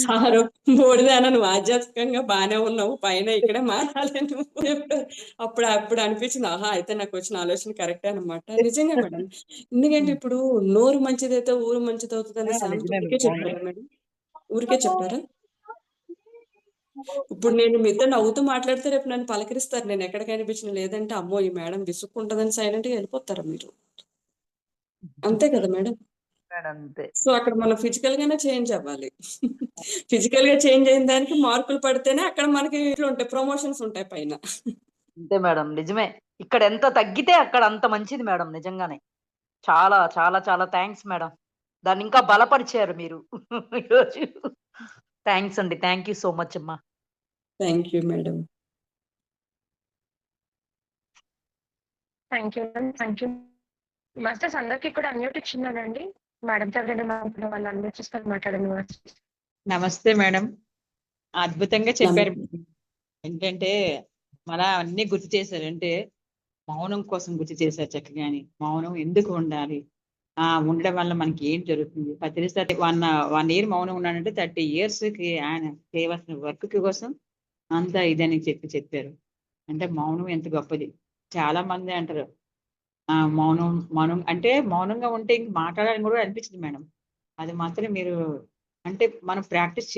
సారు, "బూడిదానా నువ్వు ఆధ్యాత్మికంగా బానే ఉన్నావు. పైన ఇక్కడే మారాలి నువ్వు" చెప్పారు. అప్పుడు అనిపించింది, ఆహా! అయితే నాకొచ్చిన ఆలోచన కరెక్టే అనమాట. నిజంగా మేడం. ఎందుకంటే ఇప్పుడు నోరు మంచిదైతే ఊరు మంచిదవుతదనే సామెత ఊరికే చెప్పారా మేడం? ఊరికే చెప్పారా? ఇప్పుడు నేను మీతో నవ్వుతూ మాట్లాడితే రేపు నన్ను పలకరిస్తారు. నేను ఎక్కడ కనిపించినా. లేదంటే అమ్మో! ఈ మేడం విసుక్కుంటదని సైలెంట్‌గా వెళ్ళిపోతారా మీరు. అంతే కదా మేడం. మేడం అంతే. సో, అక్కడ మనం ఫిజికల్‌గానే చేంజ్ అవ్వాలి. ఫిజికల్‌గా చేంజ్ అయిన దానికి మార్కులు పడితేనే అక్కడ మనకి ఇట్లుంటాయి, ప్రమోషన్స్ ఉంటాయి పైన. అంతే మేడం. నిజమే. ఇక్కడ ఎంత తగ్గితే అక్కడ అంత మంచిది మేడం నిజంగానే. చాలా చాలా చాలా థాంక్స్ మేడం. దాన్ని ఇంకా బలపరిచారు మీరు ఈరోజు. థాంక్స్ అండి. థాంక్ యూ సో మచ్ అమ్మా. Thank you madam. Thank you madam. Thank you. Masters అందరికీ కూడా అన్మ్యూట్ ఇచ్చున్నానండి. మేడంతో ఎవరైనా మాట్లాడే వాళ్ళు అన్మ్యూట్ చేసుకొని మాట్లాడండి మాస్టర్స్. నమస్తే మేడం. అద్భుతంగా చెప్పారు. ఏంటంటే మన అన్ని గుర్తు చేశారు. అంటే మౌనం కోసం గుర్తు చేశారు చక్కగాని. మౌనం ఎందుకు ఉండాలి? ఉండడం వల్ల మనకి ఏం జరుగుతుంది? ప్రతిసారి 1 ఇయర్ మౌనం ఉన్నాడంటే 30 ఇయర్స్‌కి ఆయన చేయవలసిన వర్క్ కోసం అంత ఇదని చెప్పారు. అంటే మౌనం ఎంత గొప్పది. చాలా మంది అంటారు, మౌనం మౌనం అంటే మౌనంగా ఉంటే ఇంక మాట్లాడాలని కూడా అనిపించదు మేడం. అది మాత్రం మీరు అంటే మనం ప్రాక్టీస్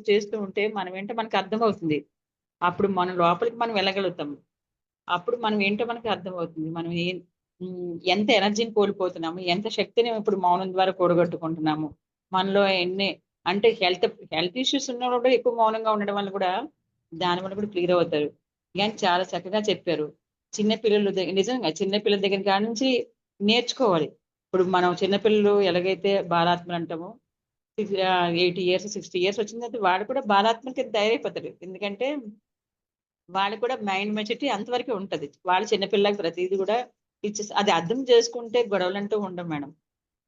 చేస్తూ ఉంటే మనం ఏంటో మనకు అర్థమవుతుంది. అప్పుడు మన లోపలికి మనం వెళ్ళగలుగుతాం. అప్పుడు మనం ఏంటో మనకు అర్థమవుతుంది. మనం ఎంత ఎనర్జీని కోల్పోతున్నాము, ఎంత శక్తిని ఇప్పుడు మౌనం ద్వారా కూడగట్టుకుంటున్నాము. మనలో ఎన్ని అంటే హెల్త్ ఇష్యూస్ ఉన్నోళ్ళు కూడా ఎక్కువ మౌనంగా ఉండడం వల్ల కూడా దానివల్ల కూడా క్లియర్ అవుతారు. గాని చాలా చక్కగా చెప్పారు. నిజంగా చిన్న పిల్లల దగ్గర కాడ నుంచి నేర్చుకోవాలి. ఇప్పుడు మనం చిన్న పిల్లలు ఎలాగైతే బాలాత్మలు అంటామో 80 ఇయర్స్, 60 ఇయర్స్ వచ్చిందంటే వాడు కూడా బాలాత్మకి తయారైపోతాడు. ఎందుకంటే వాళ్ళకి కూడా మైండ్ మెచ్యూరిటీ అంతవరకే ఉంటది. వాళ్ళు చిన్నపిల్లలకి ప్రతీది కూడా అది అర్థం చేసుకుంటే గొడవలంటూ ఉండవు మేడం.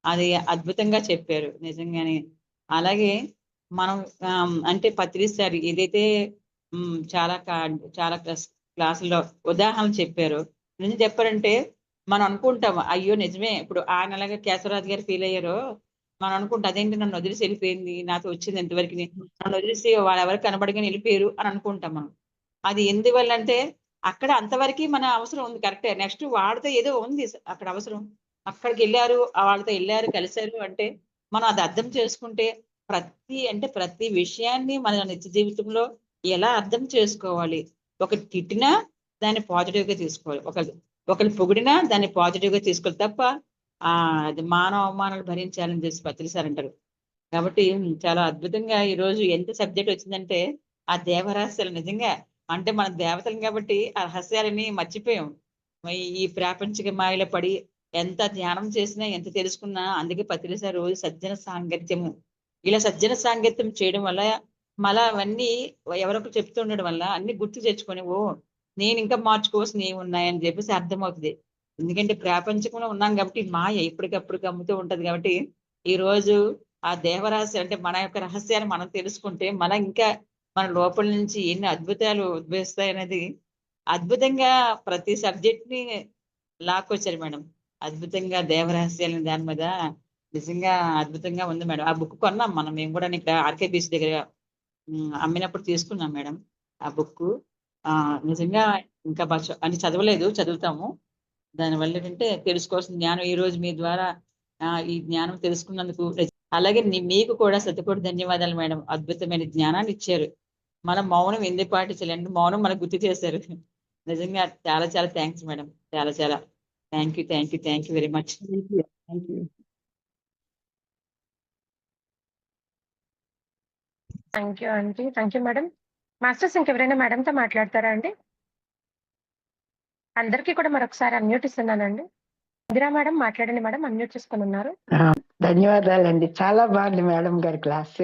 అది అద్భుతంగా చెప్పారు నిజంగానే. అలాగే మనం అంటే పత్రి సార్ ఏదైతే చాలా క్లాసుల్లో ఉదాహరణలు చెప్పారు. నిజం చెప్పారంటే మనం అనుకుంటాం, అయ్యో నిజమే ఇప్పుడు ఆయన అలాగే కేశవరాజు గారు ఫీల్ అయ్యారో మనం అనుకుంటాం, అదేంటి నన్ను వదిలేసి వెళ్ళిపోయింది, నాతో వచ్చింది ఎంతవరకుని, నన్ను వదిలేసి వాళ్ళెవరు కనబడగానే వెళ్ళిపోయారు అని అనుకుంటాం మనం. అది ఎందువల్ల అంటే అక్కడ అంతవరకు మన అవసరం ఉంది, కరెక్టే. నెక్స్ట్ వాడితో ఏదో ఉంది అక్కడ అవసరం. అక్కడికి వెళ్ళారు, వాళ్ళతో వెళ్ళారు, కలిశారు అంటే మనం అది అర్థం చేసుకుంటే ప్రతి విషయాన్ని మన నిత్య జీవితంలో ఎలా అర్థం చేసుకోవాలి. ఒకటి తిట్టినా దాన్ని పాజిటివ్ గా తీసుకోవాలి, ఒకరు పొగిడినా దాన్ని పాజిటివ్ గా తీసుకోవాలి తప్ప అది మానవ అవమానాలు భరించాలని చేసి పత్రిసారి అంటారు. కాబట్టి చాలా అద్భుతంగా ఈ రోజు ఎంత సబ్జెక్ట్ వచ్చిందంటే ఆ దేవరహస్యాలు నిజంగా అంటే మన దేవతలు కాబట్టి ఆ రహస్యాలని మర్చిపోయాం. ఈ ప్రాపంచిక మాయలో పడి ఎంత ధ్యానం చేసినా ఎంత తెలుసుకున్నా అందుకే పత్రిసారి రోజు సజ్జన సాంగత్యము ఇలా సజ్జన సాంగత్యం చేయడం వల్ల మళ్ళా అవన్నీ ఎవరొకరు చెప్తూ ఉండడం వల్ల అన్ని గుర్తు తెచ్చుకొని నేను ఇంకా మార్చుకోవాల్సినవి ఏమున్నాయని చెప్పేసి అర్థమవుతుంది. ఎందుకంటే ప్రాపంచకంలో ఉన్నాం కాబట్టి మాయ ఇప్పటికప్పుడు కమ్ముతూ ఉంటది కాబట్టి ఈ రోజు ఆ దేవరహస్యం అంటే మన యొక్క రహస్యాన్ని మనం తెలుసుకుంటే ఇంకా మన లోపల నుంచి ఎన్ని అద్భుతాలు ఉద్భవిస్తాయి అనేది అద్భుతంగా ప్రతి సబ్జెక్ట్ ని లాక్కొచ్చారు మేడం. అద్భుతంగా దేవరహస్యాలని దాని మీద నిజంగా అద్భుతంగా ఉంది మేడం. ఆ బుక్ కొన్నాం మేము కూడా ఇక్కడ ఆర్కే బీచ్ దగ్గర అమ్మినప్పుడు తీసుకున్నాం మేడం ఆ బుక్. నిజంగా ఇంకా అని చదవలేదు, చదువుతాము. దానివల్ల ఏంటంటే తెలుసుకోవాల్సిన జ్ఞానం ఈ రోజు మీ ద్వారా ఈ జ్ఞానం తెలుసుకున్నందుకు అలాగే మీకు కూడా శతకోటి ధన్యవాదాలు మేడం. అద్భుతమైన జ్ఞానాన్ని ఇచ్చారు. మనం మౌనం ఎందుకు పాటించాలంటే మౌనం మనకు గుర్తు చేశారు. నిజంగా చాలా చాలా థ్యాంక్స్ మేడం. చాలా చాలా thank you very much. Thank you aunty. Thank you madam. Masters ఇంకెవరైనా మేడంతో మాట్లాడతారా అండి? అందరికీ కూడా మరొకసారి అన్మ్యూట్ ఇస్తున్నానండి. ఇందిరా మేడం మాట్లాడండి మేడం, అన్మ్యూట్ చేసుకొని ఉన్నారు. ధన్యవాదాలండి. చాలా బాగుంది మేడం గారి క్లాస్.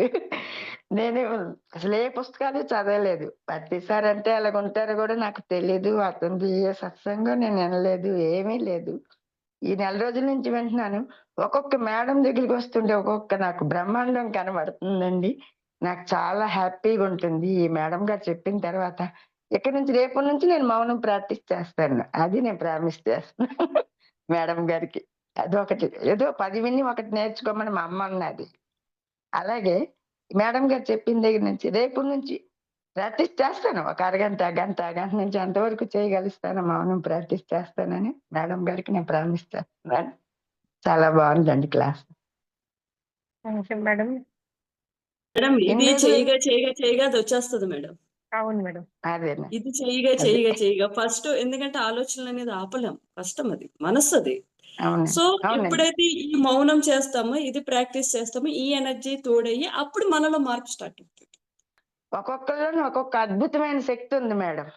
నేను అసలు ఏ పుస్తకాలు చదవలేదు. ప్రతిసారి అంటే అలాగ ఉంటారో కూడా నాకు తెలియదు. అతనిది ఏ సత్సంగం నేను వినలేదు, ఏమీ లేదు. ఈ నెల రోజుల నుంచి వింటున్నాను. ఒక్కొక్క మేడం దగ్గరికి వస్తుంటే ఒక్కొక్క నాకు బ్రహ్మాండం కనబడుతుందండి. నాకు చాలా హ్యాపీగా ఉంటుంది ఈ మేడం గారు చెప్పిన తర్వాత. ఇక్కడి నుంచి రేపటి నుంచి నేను మౌనం ప్రాక్టీస్ చేస్తాను. అది నేను ప్రామిస్ చేస్తాను మేడం గారికి. అదొకటి ఏదో 10 విని ఒకటి నేర్చుకోమని మా అమ్మ అన్నది. అలాగే మేడం గారు చెప్పిన దగ్గర నుంచి రేపు నుంచి ప్రాక్టీస్ చేస్తాను. ఒక గంట నుంచి అంతవరకు చేయగలుగుతాను. మౌనం ప్రాక్టీస్ చేస్తానని మేడం గారికి నేను ప్రామిస్ చేస్తున్నాను. చాలా బాగుందండి class. Thank you madam. Madam ఇది చేయగా అది వచ్చేస్తుంది మేడం. అవును మేడం. అదేనా ఇది చేయగా ఫస్ట్ ఎందుకంటే ఆలోచనలు అనేది ఆపలేం, కష్టం, అది మనస్సు అది. అవునండి. సో అవునండి. ఎప్పుడైతే ఈ మౌనం చేస్తామో ఇది ప్రాక్టీస్ చేస్తామో ఈ ఎనర్జీ తోడయ్యి అప్పుడు మనలో మార్పు స్టార్ట్ అవుతుంది. ఒక్కొక్కరిలోనూ ఒక్కొక్క అద్భుతమైన శక్తి ఉంది మేడం.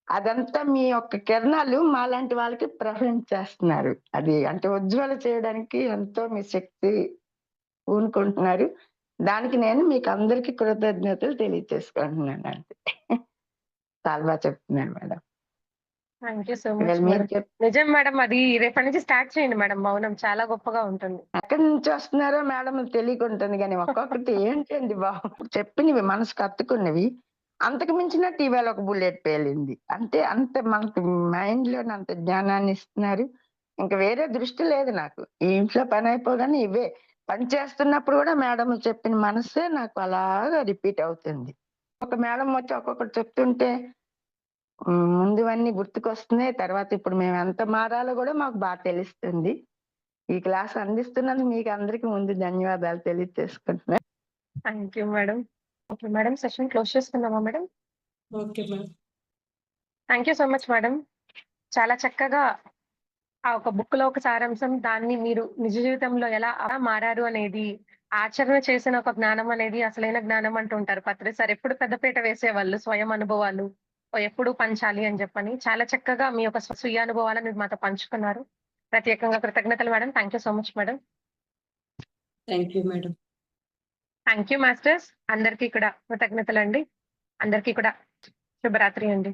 అదంతా మీ యొక్క కిరణాలు మాలాంటి వాళ్ళకి ప్రసరించేస్తున్నారు. అది అంటే ఉజ్వల చేయడానికి ఎంతో మీ శక్తి పూనుకుంటున్నారు. దానికి నేను మీకు అందరికీ కృతజ్ఞతలు తెలియజేసుకుంటున్నాను అంతే. చాలా బాగా చెప్తున్నారు madam. Thank you so much ఇవాళ మీరు మేడం. నిజం మేడం, అది రేపటి నుంచి స్టార్ట్ చేయండి మేడం. మౌనం చాలా గొప్పగా ఉంటుంది. ఎక్కడి నుంచి వస్తున్నారో మేడం తెలియకుంటుంది కానీ ఒక్కొక్కటి ఏంటండి బాబు చెప్పినవి మనసుకు హత్తుకున్నవి అంతకు మించినట్టు ఇవాళ ఒక బుల్లెట్ పేలింది. అంటే అంత మనకు మైండ్ లో అంత జ్ఞానాన్ని ఇస్తున్నారు. ఇంకా వేరే దృష్టి లేదు నాకు. ఈ ఇంట్లో పని అయిపోగానే ఇవే పని చేస్తున్నప్పుడు కూడా మేడం చెప్పిన మనసే నాకు అలాగా రిపీట్ అవుతుంది. ఒక మేడం వచ్చి ఒక్కొక్కటి చెప్తుంటే ముందువన్నీ గుర్తుకొస్తున్నాయి. తర్వాత ఇప్పుడు మేము ఎంత మారాలో కూడా మాకు బాగా తెలుస్తుంది. ఈ క్లాస్ అందిస్తున్నందుకు మీకు అందరికి ముందు ధన్యవాదాలు తెలియజేసుకుంటున్నాను. Thank you madam. Okay madam, session close చేసుకుందామా madam? Okay madam. Thank you so much madam. చాలా చక్కగా ఆ ఒక బుక్ లో ఒక సారాంశం, దాన్ని మీరు నిజ జీవితంలో ఎలా మారారు అనేది, ఆచరణ చేసిన ఒక జ్ఞానం అనేది అసలైన జ్ఞానం అంటూ ఉంటారు పత్రి సార్. ఎప్పుడు పెద్దపీట వేసేవాళ్ళు స్వయం అనుభవాలు ఎప్పుడు పంచాలి అని చెప్పని. చాలా చక్కగా మీ యొక్క స్వీయ అనుభవాలను మీరు మాతో పంచుకున్నారు. ప్రత్యేకంగా కృతజ్ఞతలు madam. Thank you so much madam. Thank you madam. Thank you masters. అందరికీ కూడా కృతజ్ఞతలు అండి. అందరికీ కూడా శుభరాత్రి అండి.